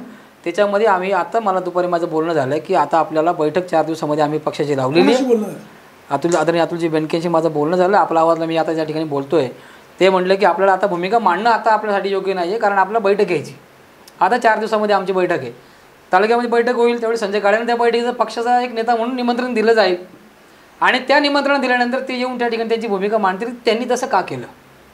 त्याच्यामध्ये आम्ही आता मला दुपारी माझं बोलणं झालं की आता आपल्याला बैठक 4 दिवसामध्ये आम्ही पक्षाची लावलेली कोणाशी आहे. बोलणार? आदरणीय अतुलजी बेनकेंशी माझं बोलणं झालं. आपला आवाजला मी आता ज्या ठिकाणी बोलतोय ते म्हटलं की आपल्याला आता भूमिका मांडणं आता आपल्यासाठी योग्य नाही आहे, कारण आपल्याला बैठक घ्यायची. आता 4 दिवसामध्ये आमची बैठक आहे, तालुक्यामध्ये बैठक होईल. त्यावेळी संजय काळेंना त्या बैठकीचं पक्षाचा एक नेता म्हणून निमंत्रण दिलं जाईल आणि त्या निमंत्रण दिल्यानंतर ते येऊन त्या ठिकाणी त्यांची भूमिका मांडतील. त्यांनी तसं का केलं?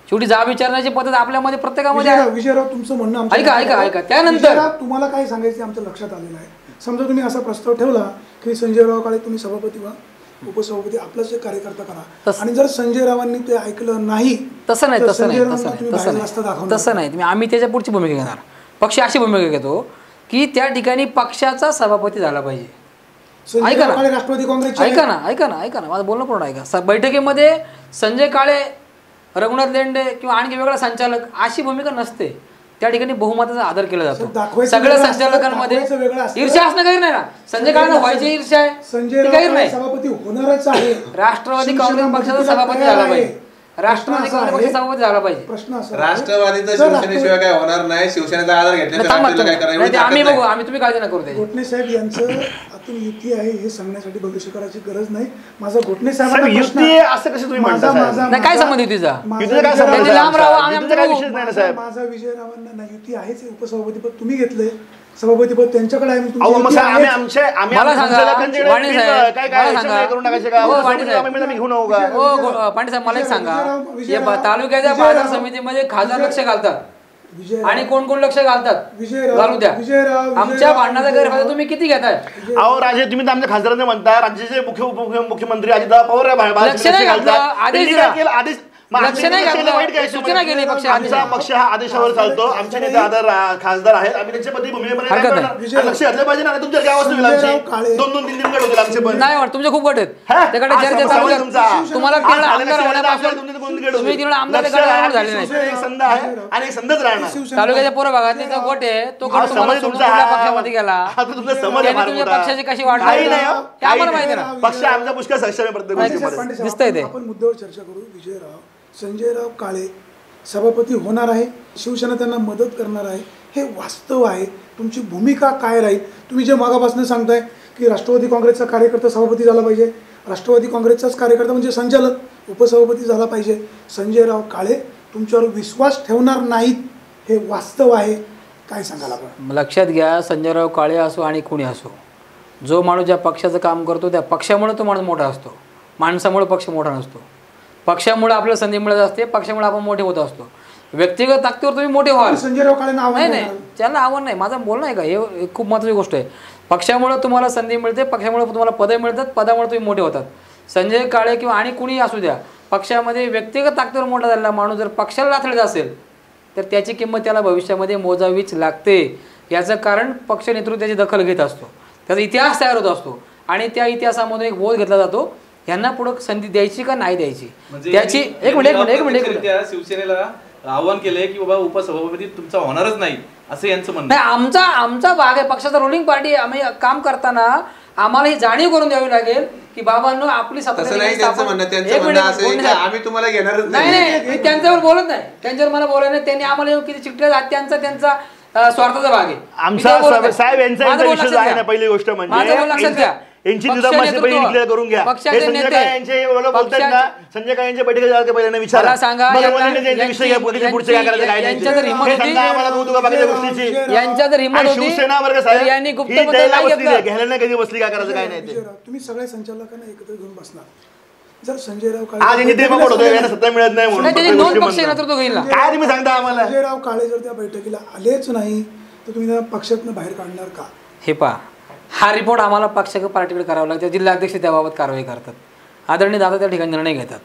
शेवटी जाब विचारण्याची पद्धत आपल्यामध्ये प्रत्येकामध्ये आहे. विजयराव, तुमचं म्हणणं आमच्या ऐका ऐका ऐका. त्यानंतर विजयराव, तुम्हाला काय सांगायचं आमच्या लक्षात आलेलं आहे. समजा तुम्ही असा प्रस्ताव ठेवला की संजयराव काळे तुम्ही सभापती व्हा, उपसभापती आपलाच एक कार्यकर्ता करा, आणि जर संजयरावांनी ते ऐकलं नाही, तसं नाही तर तसं नाही संजयरावांना तसं तुम्ही नाही तसं बाहेर रस्ता नाही दाखवणार. तसं नाही. आम्ही त्याच्या पुढची भूमिका घेणार. पक्ष अशी भूमिका घेतो की त्या ठिकाणी पक्षाचा सभापती झाला पाहिजे. ऐका संजयराव ना. काळे राष्ट्रवादी काँग्रेसचे ऐका ना ऐका ना ऐका ना माझं बोलणं पूर्ण ऐका. बैठकीमध्ये संजय काळे, रघुनाथ लेंडे किंवा आणखी वेगळा संचालक अशी भूमिका नसते. त्या ठिकाणी बहुमताचा आदर केला जातो. दाखवायचं सगळ्या वेगळं असतं, संचालकांमध्ये दाखवायचं वेगळं असतं. ईर्ष्या असणं काही नाही ना. संजय काळे व्हायची ईर्ष्या आहे, ती संजयराव काही काळे नाही. सभापती होणारच आहे. राष्ट्रवादी काँग्रेस शिवसेना पक्षाचा मदतीला सभापती तयार झाला आहे. पाहिजे. राष्ट्रवादी प्रश्न असा काँग्रेस आहे- पक्षाचा सभापती झाला पाहिजे. प्रश्न असा आहे, राष्ट्रवादीचं जर शिवसेनेशिवाय काय होणार नाही. शिवसेनेचा आधार नाही, घेतल्याशिवाय थांबा आपल्याला काय तुम्ही. करायचं नाही, ते आम्ही ताकद बघू, नाही. आम्ही तुम्ही काळजी नका करू त्याची. घोटणे साहेब यांचं आतून युती आहे हे सांगण्यासाठी भविष्य करायची गरज नाही. माझा घोटणे साहेब, साहेबांना प्रश्न युती असं कसं तुम्ही म्हणता साहेब? नाही, काय संबंध युतीचा? युतीचा काय संबंध त्यांनी आहे लांब राहावं, आम्ही युतीचा काय आमचं विषयच नाही ना साहेब. माझा विजयरावांना ना युती आहेच. उपसभापतीपद तुम्ही घेतलंय, सभापतीपद त्यांच्याकडे आहे. तुमची अहो मग युती साहेब, आम्ही आहेच. आम्ही मला सांगा, संचालकांच्याकडे वाणी बिल, साहेब, काय मला काय सांगा. हे करून टाकायचे का? हो, वाणी उपसभापती साहेब. आम्ही घेऊन होऊ का? हो पांडे साहेब, मला एक सांगा, हे तालुक्याच्या बाजार समितीमध्ये खासदार लक्ष घालतात विजयराव- आणि कोण कोण लक्ष घालतात विजयराव- घालू द्या. विजयराव- आमच्या भांडणाचा गैरफायदा तुम्ही किती घेताय? अहो राजे, तुम्ही तर आमच्या खासदारांना म्हणता, राज्याचे मुख्यमंत्री अजितदादा पवार आहे, लक्ष नाही घातलं, आदेश त्यांनी काय दिला. केलं? आदेश मग लक्ष आमच्या नाही लक्ष घातलं, वाईट काय सूचना केली पक्ष आमचा पक्ष हा आदेशावर चालतो. आमचे नेते खासदार आहेत, आम्ही त्यांच्या पती भूमिकेमध्ये काय हरकत नाही. करणार? लक्ष घातलं पाहिजे ना. तुमच्या गावात होईल आमची विजयराव काळे- 2-3 गट होतील आमचे पण. नाही वाटत तुमचे खूप गट आहेत. हा? त्याकडे हा, चर्चा समज चालू तुमचा. आहे. तुम्हाला हा, तीन झालेल्या आमदार शेजारी होण्यापासून आपल्याला 2-3 गट होतील. तुम्ही तीन आमदार लक्ष गटावर आहे, झाले नाही. शिवसेना एक संध आहे आणि एक संधच राहणार. शिवसेना- तालुक्याच्या पूर्व भागातले जो गट आहे तो हा, गट तुम्हाला समज सोडून तुमचा दुसऱ्या हा. पक्षामध्ये गेला. आता तुमचा समज आहे त्यांनी फार तुमच्या मोठा. पक्षाची कशी वाट काही लावली नाही हो, ते आम्हाला काही माहिती नाही. ना. पक्ष आमचा पुष्कळ सक्षम आहे प्रत्येक पांडे साहेब, गोष्टीमध्ये. पांडे साहेब, दिसतंय ते. आपण मुद्द्यावर चर्चा करू. विजयराव, संजयराव काळे सभापती होणार आहे, शिवसेना त्यांना मदत करणार आहे, हे वास्तव आहे. तुमची भूमिका काय राहील? तुम्ही जे मागापासून सांगताय की राष्ट्रवादी काँग्रेसचा कार्यकर्ता सभापती झाला पाहिजे, राष्ट्रवादी काँग्रेसचाच कार्यकर्ता म्हणजे संचालक उपसभापती झाला पाहिजे, संजयराव काळे तुमच्यावर विश्वास ठेवणार नाहीत, हे वास्तव आहे, काय सांगाल आपण? लक्षात घ्या, संजयराव काळे असो आणि कुणी असो, जो माणूस ज्या पक्षाचं काम करतो त्या पक्षामुळे तो माणूस मोठा असतो, माणसामुळे पक्ष मोठा नसतो. पक्षामुळे आपल्याला संधी मिळत असते, पक्षामुळे आपण मोठे होत असतो. व्यक्तिगत ताकदीवर तुम्ही मोठे व्हाल. संजयराव काळेंना आव्हान नाही देणार? नाही, त्याला आव्हान नाही, माझं बोलणं आहे का, हे खूप महत्त्वाची गोष्ट आहे. पक्षामुळे तुम्हाला संधी मिळते, पक्षामुळे तुम्हाला पदं मिळतात, पदामुळे तुम्ही मोठे होतात. संजय काळे किंवा आणि कुणीही असू द्या, पक्षामध्ये व्यक्तिगत ताकदीवर मोठा झालेला माणूस जर पक्षाला लाथळीत असेल तर त्याची किंमत त्याला भविष्यामध्ये मोजावीच लागते. याचं कारण पक्ष नेतृत्व त्याची दखल घेत असतो, त्याचा इतिहास तयार होत असतो आणि त्या इतिहासामधून एक बोध घेतला जातो, यांना पुढं संधी द्यायची का नाही द्यायची त्याची. एक मिनिट शिवसेनेला आव्हान केलंय की बाबा उपसभापती तुमचा होणारच नाही असं यांचं म्हणणं. नाही, आमचा भाग आहे, पक्षाचा रुलिंग पार्टी. आम्ही काम करताना आम्हाला ही जाणीव करून द्यावी लागेल की बाबांनो आपली आम्ही तुम्हाला घेणारच नाही, त्यांच्यावर बोलत नाही, त्यांच्यावर मला बोलत नाही. त्यांनी आम्हाला किती चिकटलं, त्यांचा स्वार्थाचा भाग आहे. आमचा साहेब यांचा विषय आहे ना. पहिली गोष्ट म्हणजे लक्षात घ्या, यांची दुधामाशी पहिली डिक्लेअर करून घ्या. पक्षाचे नेते यांचे बोलतात ना, संजय काळे यांच्या बैठकीत जायला पहिल्यांदा विचारा, मला सांगा विषय घ्या, पुढचे काय करायचं काय नाही. यांच्या जर हिंमत होती, आम्हाला कौतुका बाकीच्या गोष्टीची. यांच्या जर हिंमत होती शिवसेना वर्ग तर साहेब यांनी गुप्त ही पत्र द्यायला नाही बसली, घेतलं. घ्यायला नाही कधी बसली, काय करायचं काय नाही ते. तुम्ही सगळ्या संचालकांना एकत्र घेऊन बसणार, जर संजयराव आज यांनी ते मग होतं यांना सत्ता मिळत नाही म्हणून त्याची प्रत्येक दोन गोष्टी पक्ष म्हणणं. नेतृत्व घेईल ना. काय तुम्ही सांगता आम्हाला? संजयराव काळे जर त्या बैठकीला आलेच नाही तर तुम्ही त्यांना पक्षातनं बाहेर काढणार का? हे पहा, हा रिपोर्ट आम्हाला पक्षाकडे पार्टीकडे करावा लागतो, जिल्हाध्यक्ष त्याबाबत कारवाई करतात, आदरणीय दादा त्या ठिकाणी निर्णय घेतात.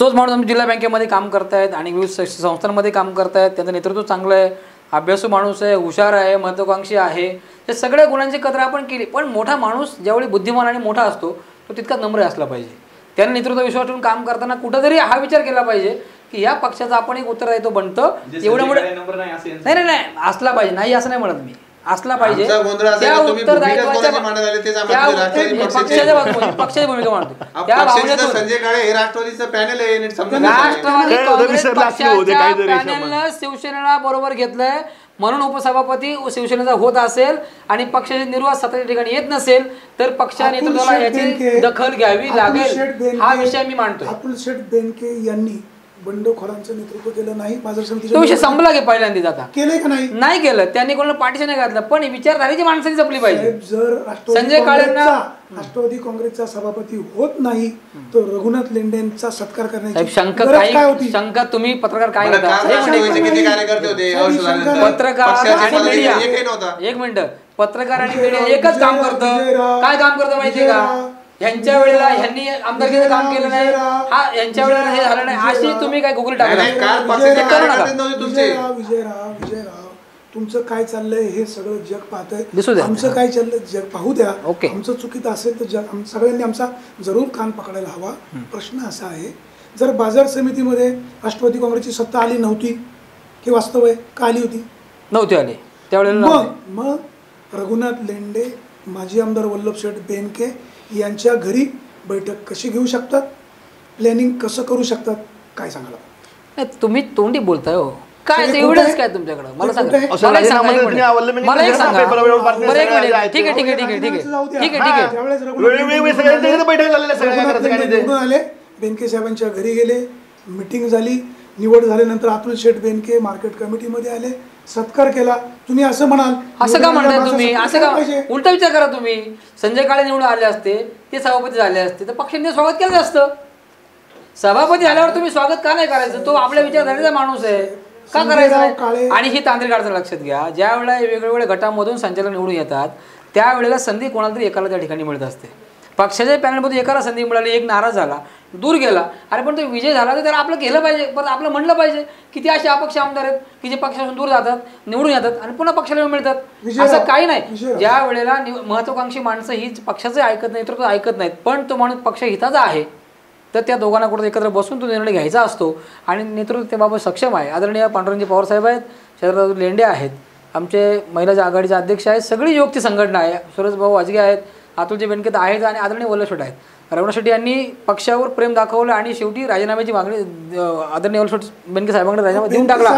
तोच माणूस आमच्या जिल्हा बँकेमध्ये काम करतायत आणि विविध संस्थांमध्ये काम करतायत, त्यांचं नेतृत्व चांगलं आहे, अभ्यासू माणूस आहे, हुशार आहे, महत्त्वाकांक्षी आहे, हे सगळ्या गुणांची कद्र आपण केली. पण मोठा माणूस ज्यावेळी बुद्धिमान आणि मोठा असतो तो तितका नम्र असला पाहिजे. त्याने नेतृत्व विश्वास ठेवून काम करताना कुठंतरी हा विचार केला पाहिजे की या पक्षाचा आपण एक उत्तरदायित्व बनतं. एवढं मोठं नाही नाही असला पाहिजे, नाही असं नाही म्हणत मी, असला पाहिजे. त्या उत्तरदायित्वाच्या पक्षाची भूमिका मांडतो, त्या भावनेतून संजय काळे हे राष्ट्रवादीचं पॅनल आहे, राष्ट्रवादी काँग्रेस पक्षाच्या पॅनलनं शिवसेनेला बरोबर घेतलंय म्हणून उपसभापती शिवसेनेचा होत असेल आणि पक्षाचे निर्वाह सत्तेच्या ठिकाणी येत नसेल तर पक्षा नेतृत्वाला याची दखल घ्यावी लागेल, हा विषय मी मांडतोय. अतुल शेठ बेनके यांनी बंडखोरांचं नेतृत्व केलं नाही, बाजार समितीचा तो विषय संपला की पहिल्यांदा आता केलंय का नाही? नाही केलं, त्यांनी कोणाला पाठीशी नाही घातलं, पण विचारधारेची माणसाची जपली पाहिजे. जर संजय काळेंना राष्ट्रवादी काँग्रेसचा सभापती होत नाही तर रघुनाथ लेंडेंचा सत्कार करण्याची शंका गरज काय होती? शंका तुम्ही पत्रकार काय बरं, करता? काल राष्ट्रवादीचे किती कार्यकर्ते होते या वर्षी झाल्यानंतर? पत्रकार पक्षाच्या आणि पदाधिकारी मीडिया एकही नव्हता. एक मिनिट, पत्रकार आणि मीडिया एकच काम करतं. काय काम करतं माहितीये का? ह्यांच्या वेळेला ह्यांनी आमदारकीचं काम केलं नाही, हा यांच्या वेळेला हे झालं नाही, अशी तुम्ही काय गुगल टाकला. काल पक्षाचे कार्यकर्ते नव्हते तुमचे. विजयराव तुमचं काय चाललंय हे सगळं जग पाहतंय, दिसू द्या. आमचं काय चाललंय जग पाहू द्या. ओके. आमचं चुकीचं असेल तर जग सगळ्यांनी आमचा जरूर कान पकडायला हवा. प्रश्न असा आहे, जर बाजार समितीमध्ये राष्ट्रवादी काँग्रेसची सत्ता आली नव्हती हे वास्तव आहे का? आली होती? नव्हते आले त्यावेळेला. मग रघुनाथ लेंडे, माजी आमदार वल्लभशेठ बेनके यांच्या घरी बैठक कशी घेऊ शकतात, प्लॅनिंग कसं करू शकतात, काय सांगाल? नाही, तुम्ही तोंडी बोलताय हो, काय एव्हिडन्स काय तुमच्याकडे मला सांगा. असं मला एक सांगा, राजीनामा तुम्ही आवडलं मला एक सांगा. पेपरवर बातमी बरं, एक सगळ्या मिनिट. आहेत. ठीक आहे ठीक आहे ठीक आहे ठीक आहे ठीक आहे ठीक आहे. वेगवेगळे सगळ्यांच्या बैठक झालेल्या सगळ्या काय करायचं काय नाही ते. निवडून आले, बेनके साहेबांच्या घरी गेले, मिटिंग झाली, निवड झाल्यानंतर अतुल शेठ बेनके मार्केट कमिटीमध्ये आले, सत्कार केला. तुम्ही असं म्हणाल, असं का म्हणताय तुम्ही? सत्कार असं का पाहिजे. उलटा विचार करा तुम्ही. संजय काळे निवडून आले असते, ते सभापती झाले असते तर पक्षाने स्वागत केलं असतं. सभापती झाल्यावर तुम्ही स्वागत का नाही करायचं? तो आपल्या विचारधारेचा माणूस आहे, का करायचं? आणि ही तांत्रिक अडचण लक्षात घ्या, ज्या वेळेला वेगवेगळ्या गटामधून संचालक निवडून येतात त्यावेळेला संधी कोणाला तरी एकाला त्या ठिकाणी मिळत असते. पक्षाच्या पॅनलमधून एकाला संधी मिळाली, एक नाराज झाला, दूर गेला, अरे पण तो विजय झाला तर त्याला आपलं केलं पाहिजे, पण आपलं म्हणलं पाहिजे की ते असे अपक्ष आमदार आहेत की जे पक्षापासून दूर जातात, निवडून येतात आणि पुन्हा पक्षाला मिळतात. असं काही नाही. ज्या वेळेला महत्वाकांक्षी माणसं ही पक्षाचं ऐकत नाही, नेतृत्व ऐकत नाहीत, पण तो माणूस पक्ष हिताचा आहे तर त्या दोघांना कुठं एकत्र बसून तो निर्णय घ्यायचा असतो आणि नेतृत्व त्याबाबत सक्षम आहे. आदरणीय पांडुरंगजी पवार साहेब आहेत, शरद लेंडे आहेत, आमचे महिला आघाडीचे अध्यक्ष आहेत, सगळी युवती संघटना आहे, सुरेशभाऊ वाजगे आहेत, अतुलजी बेनके आहेत आणि आदरणीय वल्लभ आहेत. रघुनाथ शेट्टी यांनी पक्षावर प्रेम दाखवलं आणि शेवटी राजीनाम्याची मागणी आदरणीय वल्लभ बेनके साहेबांकडे राजीनामा देऊन टाकला.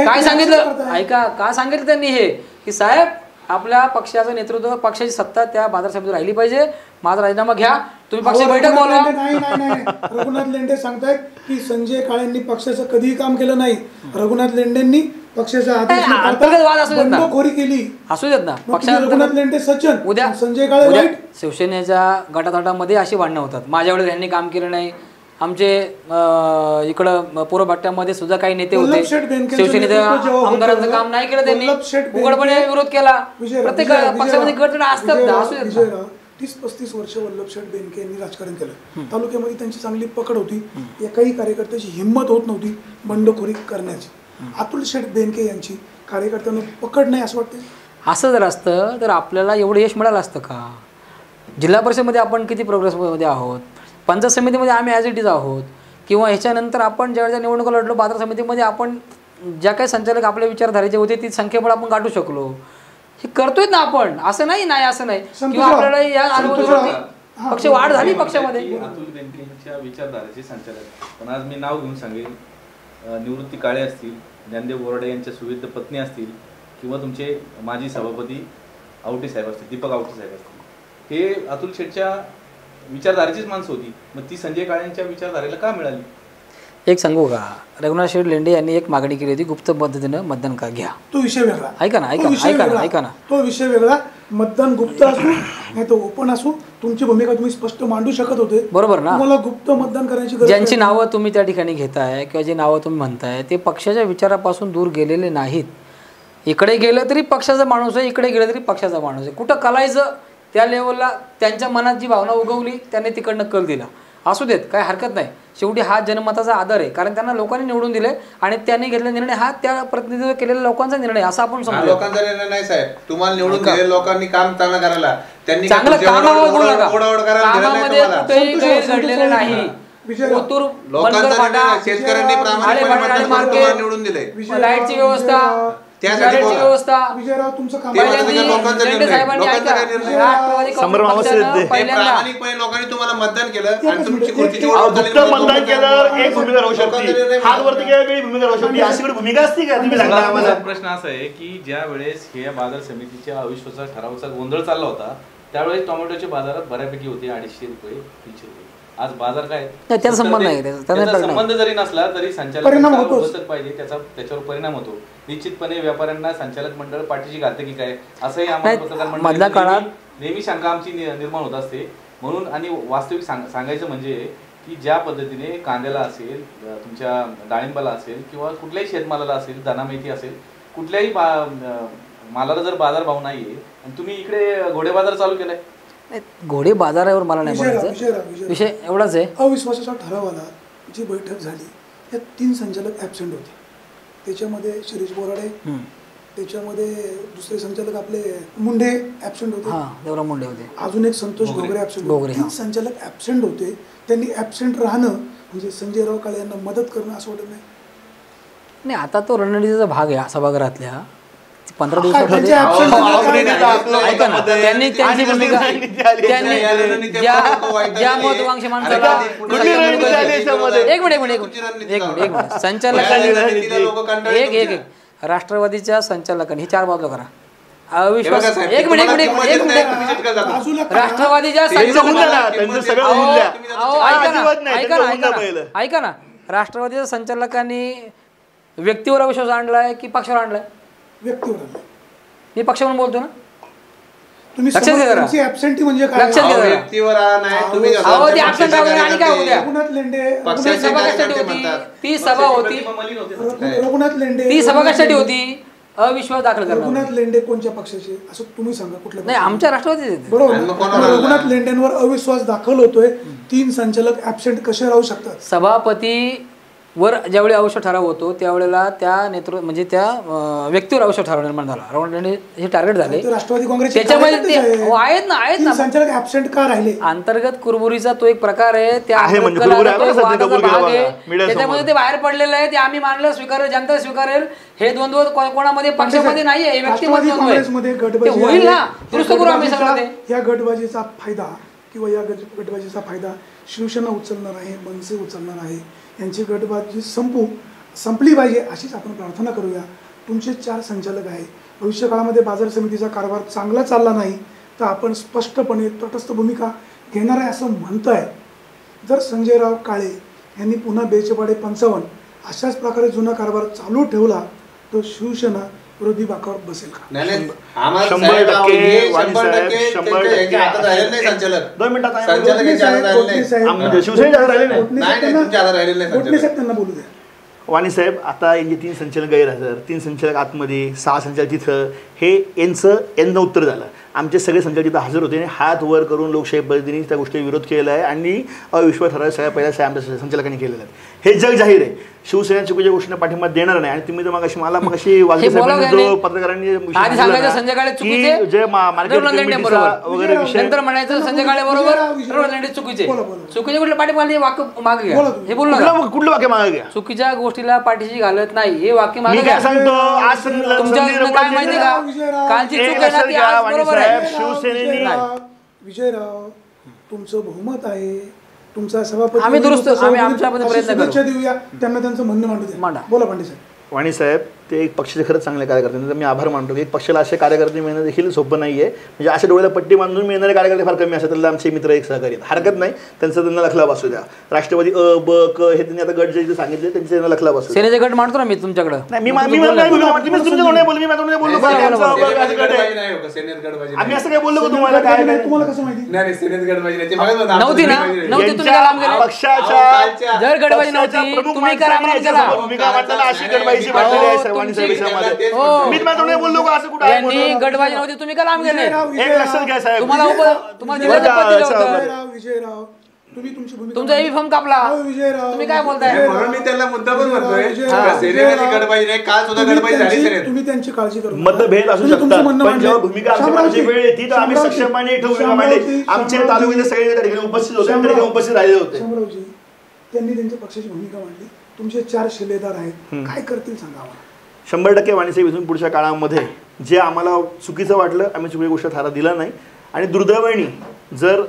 काय सांगितलं ऐका, का सांगितलं त्यांनी हे की साहेब आपल्या पक्षाचं नेतृत्व पक्षाची सत्ता त्या बाजार समितीवर राहिली पाहिजे, माझा राजीनामा घ्या, तुम्ही पक्ष बैठक बोलवा. नाही रघुनाथ लेंडे सांगतायत की संजय काळेंनी पक्षाचं कधीही काम केलं नाही. रघुनाथ लेंडेंनी पक्षाचा अंतर्गत वाद असू देत ना, बंडखोरी केली, असू देत ना. रघुनाथ लेंडे सज्जन, उद्या संजय काळे उद्या वाईट. शिवसेनेच्या गटातटामध्ये अशी भांडणं होतात, माझ्यावेळेस यांनी काम केलं नाही, आमचे इकडं पूर्व भट्ट्यामध्ये सुद्धा काही नेते होते, शिवसेनेच्या आमदारांचं काम नाही केलं त्यांनी, उघडपणे विरोध केला. प्रत्येक पक्षामध्ये गट असतात ना, असू देत ना. 30-35 वर्ष वल्लभ शेठ बेनके यांनी राजकारण केलं. तालुक्यामध्ये त्यांची चांगली पकड होती, एकाही कार्यकर्त्याची हिंमत होत नव्हती बंडखोरी करण्याची. अतुल शेठ बेनके यांची कार्यकर्त्यांना पकड नाही असं वाटतं. असं जर असतं तर आपल्याला एवढं यश मिळालं असतं का? जिल्हा परिषदेमध्ये आपण किती प्रोग्रेसमध्ये आहोत, पंचायत समितीमध्ये आम्ही ॲज इट इज आहोत, किंवा ह्याच्यानंतर आपण ज्या निवडणुका लढलो बाजार समितीमध्ये आपण ज्या काही संचालक आपल्या विचारधारेचे होते ती संख्येमुळे आपण गाठू शकलो. हे करतोय ना आपण, असं नाही असं नाही किंवा आपल्याला या अनुभवावरती पक्ष वाढ झाली पक्षामध्ये. अतुल बेनकेंच्या विचारधारेचे संचालक, पण आज मी नाव घेऊन सांगेन, निवृत्ती काळे असतील, ज्ञानदेव बोराडे यांच्या सुविध पत्नी असतील, किंवा तुमचे माजी सभापती आवटे साहेब असतील, दीपक आवटे साहेब असतील, हे अतुल शेठच्या विचारधारेचीच माणसं होती. मग ती संजय काळेंच्या विचारधारेला का मिळाली? एक सांगू का, रघुनाथ शेठ लेंडे यांनी एक मागणी केली होती, गुप्त पद्धतीनं मतदान का घ्या. तो विषय वेगळा. ऐका ना, तो विषय वेगळा. मतदान गुप्त असू नाही तो ओपन असू, तुमची भूमिका तुम्ही स्पष्ट मांडू शकत होते, बरोबर ना. तुम्हाला गुप्त मतदान करायची गरज. ज्यांची नावं तुम्ही त्या ठिकाणी घेताय किंवा जे नावं तुम्ही म्हणताय ते पक्षाच्या विचारापासून दूर गेलेले नाहीत. इकडे गेलं तरी पक्षाचा माणूस आहे, इकडे गेलं तरी पक्षाचा माणूस आहे. कुठं कलायचं त्या लेवलला त्यांच्या मनात जी भावना उगवली त्याने तिकडनं कल दिला, असू देत, काय हरकत नाही. शेवटी हा जनमताचा आदर आहे, कारण त्यांना लोकांनी निवडून दिले आणि त्यांनी घेतलेला निर्णय हा त्या प्रतिनिधित्व केलेल्या लोकांचा निर्णय असं आपण समजू. लोकांचा निर्णय नाही साहेब, तुम्हाला निवडून दिलेल्या लोकांनी काम चांगलं करायला, त्यांनी चांगलं कामामध्ये कुठेही काही घडलेलं नाही. ओतूर बनकर फाटा, शेतकऱ्यांनी प्रामाणिकपणे मार्केट, निवडून दिले, लाईटची व्यवस्था, व्यवस्था, विजयराव तुमचं काम प्रामाणिकपणे लोकांनी तुम्हाला मतदान केलं आणि तुमची खुर्चीची मतदान केल्यावर एक भूमिका राहू शकते, हात वरती केल्यावर भूमिका राहू शकते, अशी भूमिका असते का? तुम्ही सांगा आम्हाला. प्रश्न असा आहे की ज्या वेळेस हे बाजार समितीच्या अविश्वासा ठरावाचा गोंधळ चालला होता त्यावेळेस टोमॅटोचे बाजारात बऱ्यापैकी होते 250 रुपये 300 रुपये. आज बाजार काय, त्याचा संबंध नाही, त्याचा संबंध जरी नसला तरी संचालक बसत पाहिजे, त्याच्यावर परिणाम होतो. निश्चितपणे व्यापाऱ्यांना संचालक मंडळ पाठीशी घालते की काय असंही आम्हाला पत्रकार मंडळी नेहमी शंका आमची निर्माण होत असते. म्हणून आणि वास्तविक सांगायचं म्हणजे की ज्या पद्धतीने कांद्याला असेल, तुमच्या डाळिंबाला असेल किंवा कुठल्याही शेतमालाला असेल, दाना मेथी असेल, कुठल्याही मालाला जर बाजारभाव नाहीये आणि तुम्ही इकडे घोडे बाजार चालू केलाय. घोडे बाजारावर मला नाही बोलायचं, विषय एवढाच आहे. अविश्वासाच्या ठरावाला जी बैठक झाली त्यात 3 संचालक ॲबसेंट होते. त्याच्यामध्ये शिरीष बोराडे, त्याच्यामध्ये दुसरे संचालक आपले मुंडे ॲबसेंट होते, देवराव मुंडे होते, अजून एक संतोष घोगरे ॲबसेंट होते. 3 संचालक ॲबसेंट होते. त्यांनी ॲबसेंट राहणं म्हणजे संजयराव काळे यांना मदत करणं असं वाटत नाही. आता तो रणनीतीचा भाग आहे सभागृहातल्या. 15 दिवसात त्यांनी त्यांची भूमिका, त्यांनी ज्या महत्वाकांक्षी माणसाला एक संचालकांनी एक राष्ट्रवादीच्या संचालकांनी हे 4 बाजू करा. अविश्वास एक मिनिट राष्ट्रवादीच्या ऐका ना, राष्ट्रवादीच्या संचालकांनी व्यक्तीवर अविश्वास आणलाय की पक्षावर आणलाय? व्यक्तीवर आणलाय. मी पक्षावरून बोलतो ना, तुम्ही लक्षात घ्या जरा. ॲबसेंटी म्हणजे काय? लक्षात घ्या. व्यक्तीवर नाही, तुम्ही ते ॲबसेंट राहून आणि काय होत्या? रघुनाथ लेंडे पक्षाचे सभा कशासाठी होती? ती सभा होती, रघुनाथ लेंडे ती सभा कशासाठी होती? अविश्वास दाखल करणार. रघुनाथ लेंडे कोणत्या पक्षाचे असं तुम्ही सांगा, कुठल्या? नाही, आमच्या राष्ट्रवादीचे. बरोबर. रघुनाथ लेंडेंवर अविश्वास दाखल होतोय, 3 संचालक ॲबसेंट कसे राहू शकतात? सभापती वर ज्यावेळी अवश्य ठराव होतो त्यावेळेला त्या नेतृत्व म्हणजे त्या व्यक्तीवर अवश्य ठराव निर्माण झाला. राऊंड हे टार्गेट झाले राष्ट्रवादी काँग्रेस त्याच्यामध्ये आहेत ना संचालक ॲबसेंट का राहिले? अंतर्गत कुरबुरीचा तो एक प्रकार आहे, त्याच्यामध्ये ते बाहेर पडलेलं आहे. ते आम्ही मानलं, स्वीकारेल, जनता स्वीकारेल. हे द्वंद्व कोणामध्ये पक्षामध्ये नाहीये, काँग्रेसमध्ये गटबाजी होईल ना, दुरुस्त करू आम्ही सगळं. या गटबाजीचा फायदा किंवा या गटबाजीचा फायदा शिवसेना उचलणार आहे, मनसे उचलणार आहे. यांची गटबाजी संपली पाहिजे अशीच आपण प्रार्थना करूया. तुमचे 4 संचालक आहे, भविष्यकाळामध्ये बाजार समितीचा कारभार चांगला चालला नाही तर आपण स्पष्टपणे तटस्थ भूमिका घेणार आहे असं म्हणताय. जर संजयराव काळे यांनी पुन्हा बेचेपाडे 55 अशाच प्रकारे जुना कारभार चालू ठेवला तर शिवसेना विरोधी बाकावर बसेल का? नाही नाही, आम्हाला 100% साहेब, हे वाणी 100% साहेब, त्यांच्या ह्याच्या हातात राहिलेलं नाही संचालक. 2 मिनिटात आहे. संचालक यांच्या हातात राहिलेलं नाही. आम्ही शिवसेनेच्या हातात राहिले नाही. नाही, नाही, तुमच्या हातात राहिलेलं नाही गोटणे संचालक. साहेब त्यांना बोलू द्या. वाणी साहेब, आता यांचे 3 संचालक गैरहजर, 3 संचालक आतमध्ये, 6 संचालक तिथं, हे यांचं उत्तर झालं. आमचे सगळे संचालक तिथं हजर होते आणि हात वर करून लोकशाही पद्धतीने त्या गोष्टीचा विरोध केलेला आहे आणि अविश्वास ठराव सगळ्या पहिल्या आमच्या संचालकांनी केलेला आहे. हे जग जाहीर आहे. शिवसेना चुकीच्या गोष्टींना पाठिंबा देणार नाही. आणि तुम्ही तर मगाशी पत्रकारांनी आधी सांगायचं संजय काळे चुकीचे, वगैरे विषय नंतर म्हणायचं संजय काळे बरोबर, रघुनाथ लेंडे चुकीचे. चुकीच्या गोष्टीला पाठिंबा मागे घ्या, हे बोलू नका. कुठलं वाक्य मागे घ्या? चुकीच्या गोष्टीला पाठीशी घालत नाही हे वाक्य मागे मी घ्या. काय सांगतो, आज तुमच्या काय माहिती का, कालची चूक आहे ना ती आज बरोबर आहे. विजयराव, तुमचं बहुमत आहे, तुमचा सभापती आम्ही दुरुस्त, आम्ही आमच्या प्रयत्न करू. शुभेच्छा देऊया त्यांना, त्यांचं म्हणणं मांडू द्या. मांडा. बोला पांडे साहेब. वाणी साहेब, ते एक पक्षाचे खरंच चांगले कार्यकर्ते, तर मी आभार मानतो की एक पक्षाला असे कार्यकर्ते मिळणं देखील सोपं नाही आहे. म्हणजे अशा डोळ्याला पट्टी बांधून मिळणारे कार्यकर्ते फार कमी असतात. त्याला आमचे मित्र एक सहकारी आहेत, हरकत नाही, त्यांचा त्यांना लखला बसू द्या. राष्ट्रवादी ब क हे त्यांनी आता गट जे सांगितले त्यांचे त्यांना लखला बसू द्या. सेनेचे गट मांडतो ना मी तुमच्याकडे. नाही, मी तुमच्या बोललो, आम्ही असं काय बोललो का तुम्हाला? काय नाही, तुम्हाला कसं माहिती? नव्हती ना, नव्हती, तुम्ही काय काम केलं? पक्षाच्या जर गटबाजी नव्हती तुम्ही काय काम केला? भूमिका मांडताना अशी गटबाजी मांडलेली आहे सर्वांनी सभेमध्ये. मी तुम्हाला बोललो का असं कुठं आहे यांनी म्हणून? गटबाजी नव्हती तुम्ही काय काम केले? एक लक्षात घ्या साहेब, तुम्हाला जिल्ह्याचं पद दिलं होतं. विजयराव, तुम्ही तुमची भूमिका तुमचा एबी फॉर्म कापला. विजयराव, तुम्ही काय बोलताय? म्हणून मी त्याला मुद्दा पण म्हणतोय. विजयराव, सेनेमध्ये गडबाजी नाही, काल सुद्धा गडबाजी झाली सेनेत. तुम्ही त्यांची काळजी करू. मतभेद असू तुम्ही तुमचं शकतात, म्हणणं पण जेव्हा मांडलंय. भूमिका आमची वेळ येते तर आम्ही सक्षमपणे भूमिका मांडली. आमचे तालुक्यातले सगळे त्या ठिकाणी उपस्थित होते, त्या ठिकाणी उपस्थित राहिले होते. शामरावजी, त्यांनी त्यांच्या पक्षाची भूमिका मांडली. तुमचे 4 शिलेदार आहेत, काय करतील सांगा आम्हाला. 100% वाणीसाहेब, इथून पुढच्या काळामध्ये जे आम्हाला चुकीचं वाटलं आम्ही चुकीची गोष्ट थारा दिला नाही. आणि दुर्दैवाने जर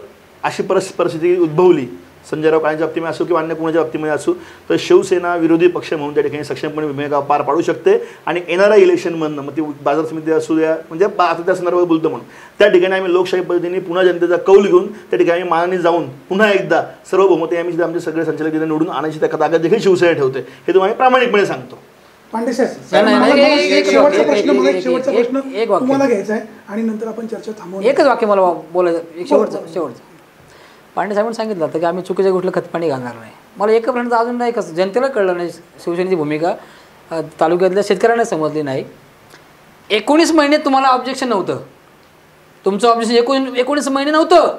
अशी परिस्थिती उद्भवली संजयराव काळेंच्या बाबतीमध्ये असो किंवा अन्य कोणाच्या बाबतीमध्ये असो, तर शिवसेना विरोधी पक्ष म्हणून त्या ठिकाणी सक्षमपणे भूमिका पार पाडू शकते. आणि येणाऱ्या इलेक्शनमधनं मग ती बाजार समिती असू द्या, म्हणजे आता त्या संदर्भात बोलतो म्हणून त्या ठिकाणी आम्ही लोकशाही पद्धतीने पुन्हा जनतेचा कौल घेऊन त्या ठिकाणी मानाने जाऊन पुन्हा एकदा सर्व बहुमते आम्ही आमचे सगळे संचालक तिथे निवडून आणायची त्या ताकद देखील शिवसेना ठेवते, हे तुम्हाला प्रामाणिकपणे सांगतो. पांडे साहेब, एक शेवटचा वाक्य, प्रश्न एक वाक्य. तुम्हाला घ्यायचा आहे आणि नंतर आपण चर्चा थांबवू. एकच वाक्य मला बोलायचं, एक शेवटचं. पांडे साहेबांनी सांगितलं होतं की आम्ही चुकीच्या गोष्टीला खतपाणी घालणार नाही. मला एक प्रश्न अजून नाही, कसं जनतेला कळलं नाही शिवसेनेची भूमिका, तालुक्यातल्या शेतकऱ्यांना समजली नाही. 19 महिने तुम्हाला ऑब्जेक्शन नव्हतं. तुमचं ऑब्जेक्शन 19 महिने नव्हतं,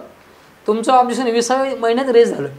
तुमचं ऑब्जेक्शन 20व्या महिन्यात रेज झालं.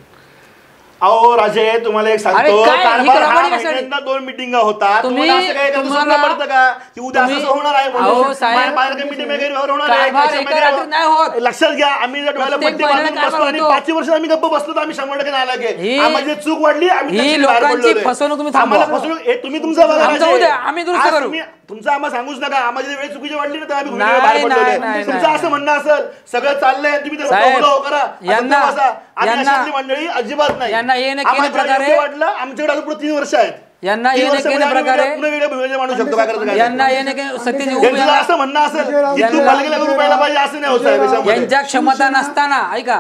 अहो राजे, तुम्हाला एक सांगतो, अरे काय, कारभार ही हा कारभारी कशासाठी? महिन्यातनं 2 मीटिंग होतात. तुम्ही- तुम्हाला असं काय करता तुम्हाला- स्वप्न पडतं का की उद्या असं होणार आहे म्हणून? अहो साहेब, बाहेर कमिटी वगैरे होणार आहे, कारभार कशामध्ये एका रात्रीत नाही होत. लक्षात घ्या, आम्ही जर डोळ्याला प्रत्येक पट्टी बांधून महिन्याला बसलो आणि कारभार 5 वर्ष आम्ही गप्प बसलो तर आम्ही 100% नालायक आहे. ही- आम्हाला जी चूक वाढली आम्ही ही त्याची बाहेर लोकांची पडलोय. फसवणूक तुम्ही थांबवा. आम्हाला फसवणूक हे तुम्ही तुमचा बघा आमचं राजे. उद्या, आम्ही दुरुस्त आज करू. तुम्ही तुमचं आम्हाला सांगूच नका. आम्हाला वेळ चुकीची वाढली ना तर आम्ही नाही, बाहेर नाही, पडलोय. नाही, तुमचं नाही. असं म्हणणं असेल सगळं चाललंय तुम्ही त्याला साहेब, हो करा, यांना- आम्ही यांना- अशातली मंडळी अजिबात नाही. यांना येणं आम्हाला केल्या प्रकारे- योग्य वाटलं, आमच्याकडे अजून पुढे 3 वर्ष आहेत. यांना 3 येणं वर्षामध्ये केल्या आम्ही प्रकारे पुन्हा वेगळ्या भूमिकेत मांडू शकतो. काय करायचं काय यांना नाही. येणं केलं सत्तेची यांचं जर असं म्हणणं असेल की तू पालिकेला करून पाहिला पाहिजे असं नाही होत साहेब याच्यामध्ये. यांच्या क्षमता नसताना ऐका,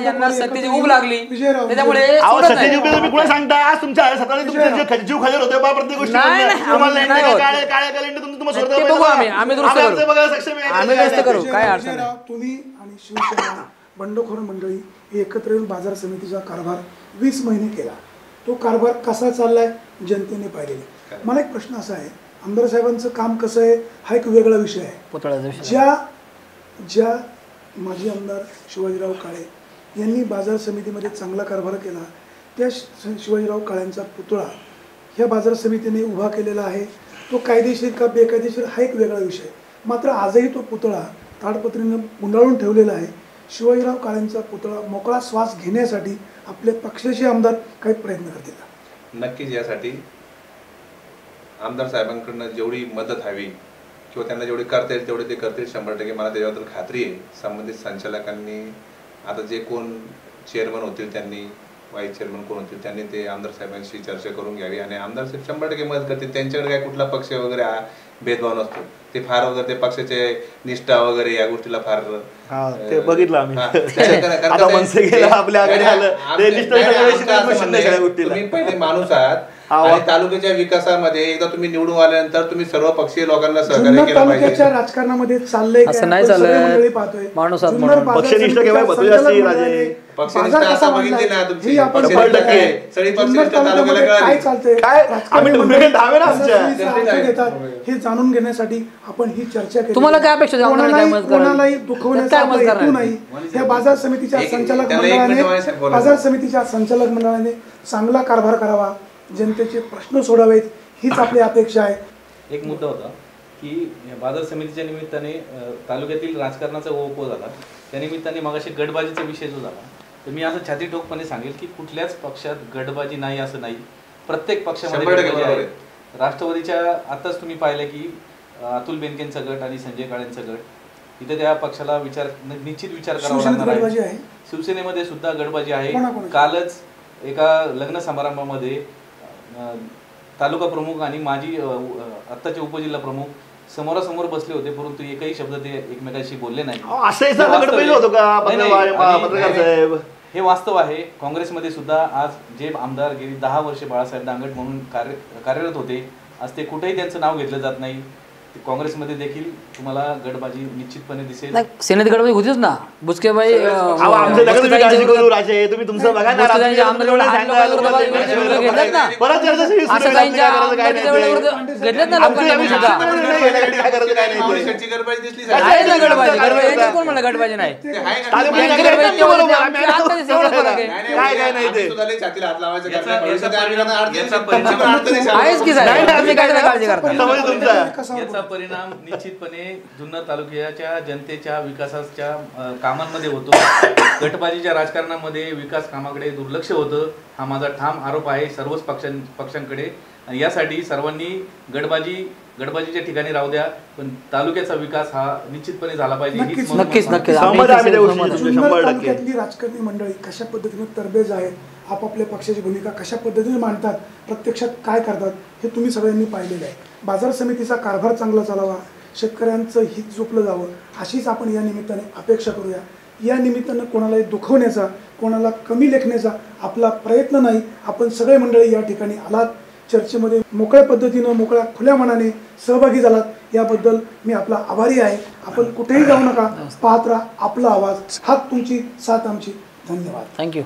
यांना सत्तेची ऊब लागली त्याच्यामुळे अहो सोडत सत्तेची नाही. उपयोग तुम्ही कुणा सांगता? आज तुमच्या सत्ताने तुमचे जीव खाजर होते बा प्रत्येक गोष्टी. नाही, नाही, तुम्हाला नाही, नाही नाही होत. काळे काळे कॅलेंडर तुम्हाला ते स्वतः बघू आम्ही दुरुस्त करू. बघायला सक्षम आहे. आम्ही दुरुस्त करू, काय अडचण नाही. विजयराव, तुम्ही आणि शिवसेना बंडखोर मंडळी हे एकत्र येऊन बाजार समितीचा कारभार 20 महिने केला. तो कारभार कसा चाललाय जनतेने पाहिलेला. मला एक प्रश्न असा आहे, आमदार साहेबांचं काम कसं आहे हा एक वेगळा विषय आहे. पुतळ्याचा विषय. ज्या माजी आमदार शिवाजीराव काळे यांनी बाजार समितीमध्ये चांगला कारभार केला, त्या शिवाजीराव काळ्यांचा पुतळा ह्या बाजार समितीने उभा केलेला आहे. तो कायदेशीर का बेकायदेशीर हा एक वेगळा विषय. मात्र आजही तो पुतळा ताडपत्रीनं गुंडाळून ठेवलेला आहे. शिवाजीराव काळेंचा पुतळा मोकळा श्वास घेण्यासाठी आपल्या पक्षाचे आमदार काही प्रयत्न करतील का? नक्कीच यासाठी आमदार साहेबांकडनं जेवढी मदत हवी किंवा त्यांना जेवढी करता येईल तेवढे ते करतील 100%. मला त्याच्याबद्दल खात्री आहे. संबंधित संचालकांनी आता जे कोण चेअरमन होतील त्यांनी व्हाईस चेअरमन कोण होते त्यांनी ते आमदार साहेबांशी चर्चा करून घ्यावी आणि आमदार साहेब 100% मदत करतील. त्यांच्याकडे काय कुठला पक्ष वगैरे भेदभाव नसतो. ते फार वगैरे ते पक्षाचे निष्ठा वगैरे या गोष्टीला फार ते बघितलं आम्ही. कारण आता मनसे गेलं, आपल्याकडे आलं. ते निष्ठा सगळ्या गोष्टीला. तुम्ही पहिले माणूस आहात आणि तालुक्याच्या विकासामध्ये एकदा तुम्ही निवडून आल्यानंतर तुम्ही सर्व पक्षीय लोकांना सहकार्य जुन्नर केलं पाहिजे. तालुक्याच्या राजकारणामध्ये चाललंय काय? असं नाही आपण सगळे चालत. मंडळी पाहतोय. माणूस आहात जुन्नर म्हणून. बाजार पक्षनिष्ठ समितीच्या केव्हा बदलली असती, संचालक राजे? मंडळाने पक्षनिष्ठा बाजार कसा आता बघितली मांडलाय? ना तुमची. ही आपण पक्षनिष्ठा बघितलं. काय? सगळी जुन्नर पक्षनिष्ठा तालुक्यामध्ये तालुक्याला काय कळाली. चालतंय? काय? राजकारणी आम्ही मंडळी तुम्ही धावे ना आमच्या. कसा अडचण घेतात हे जाणून घेण्यासाठी आपण ही चर्चा केली. तुम्हाला काय अपेक्षा आहे? आम्हाला काय मदत करावी? कोणालाही दुखवण्याचा काय आपला मदत हेतू करणार? नाही. या बाजार समितीच्या संचालक त्याला एक मिनिट मंडळाने वाणी बोला. बाजार समितीच्या संचालक मंडळाने चांगला कारभार करावा, जनतेचे प्रश्न सोडावेत, हीच आपली अपेक्षा आहे. एक मुद्दा होता की या बाजार समितीच्या निमित्ताने तालुक्यातील राजकारणाचा ओघ झाला. त्या निमित्ताने मगाशी गटबाजीचा विषय जो झाला, तर मी असं छाती ठोकपणे सांगेल की कुठल्याच पक्षात गटबाजी नाही असं नाही. प्रत्येक पक्षामध्ये 100% गटबाजी बरोबर आहे. राष्ट्रवादीच्या आताच तुम्ही पाहिलं की अतुल बेनकेंचा गट आणि संजय काळेंचा गट, इथे त्या पक्षाला निश्चित विचार करावा शिवसेनेत लागणार आहे. गटबाजी आहे. शिवसेनेमध्ये सुद्धा गटबाजी आहे. कोणाकोणाची? कालच एका लग्न समारंभामध्ये तालुका प्रमुख आणि माजी आत्ताचे उपजिल्हा प्रमुख समोरासमोर बसले होते, परंतु एकही शब्द ते एकमेकांशी बोलले नाही. असंही सगळं पहिलं होतं का पत्रकार साहेब? हे वास्तव आहे. काँग्रेसमध्ये सुद्धा आज जे आमदार गेली 10 वर्षे बाळासाहेब दांगट म्हणून कार्यरत होते, आज ते कुठेही त्यांचं नाव घेतलं जात नाही. काँग्रेसमध्ये देखील तुम्हाला गटबाजी निश्चितपणे दिसेल. सेनेत गडबडी होतीच ना. बुचकेबाई आमच्या काळजी करू राजे, तुम्ही तुमचं बघा ना. असं काहींच्या आमदारकीच्या मावळीशेठची गडबडी दिसली कोण म्हणलं गटबाजी नाही? काय नाही ते. छातीला हात लावायचं आहेच की साहेब, तुम्ही काय त्याला काळजी करता? समज तुमचा. याचा परिणाम निश्चितपणे जुन्नर तालुक्याच्या जनतेच्या विकासाच्या कामांमध्ये होतो. गटबाजीच्या राजकारणामध्ये विकास कामाकडे दुर्लक्ष होतं, हा माझा ठाम आरोप आहे सर्वच पक्षांकडे. आणि यासाठी सर्वांनी गटबाजीच्या ठिकाणी राहू द्या, पण तालुक्याचा विकास हा निश्चितपणे झाला पाहिजे. नक्कीच नक्कीच सहमत आहे आम्ही त्या गोष्टीशी. जुन्नर 100%. तालुक्यातली राजकारणी मंडळी कशा पद्धतीने तरबेज आहेत, आपापल्या पक्षाची भूमिका कशा पद्धतीने मांडतात, प्रत्यक्षात काय करतात हे तुम्ही सगळ्यांनी पाहिलेलं आहे. बाजार समितीचा कारभार चांगला चालावा, शेतकऱ्यांचं हित जोपलं जावं, अशीच आपण या निमित्ताने अपेक्षा करूया. या निमित्तानं कोणालाही दुखवण्याचा, कोणाला कमी लेखण्याचा आपला प्रयत्न नाही. आपण सगळे मंडळी या ठिकाणी आलात, चर्चेमध्ये मोकळ्या पद्धतीनं, मोकळ्या खुल्या मनाने सहभागी झालात, याबद्दल मी आपला आभारी आहे. आपण कुठेही जाऊ नका, पाहत राहा आपला आवाज, हात तुमची, साथ आमची. धन्यवाद. थँक्यू.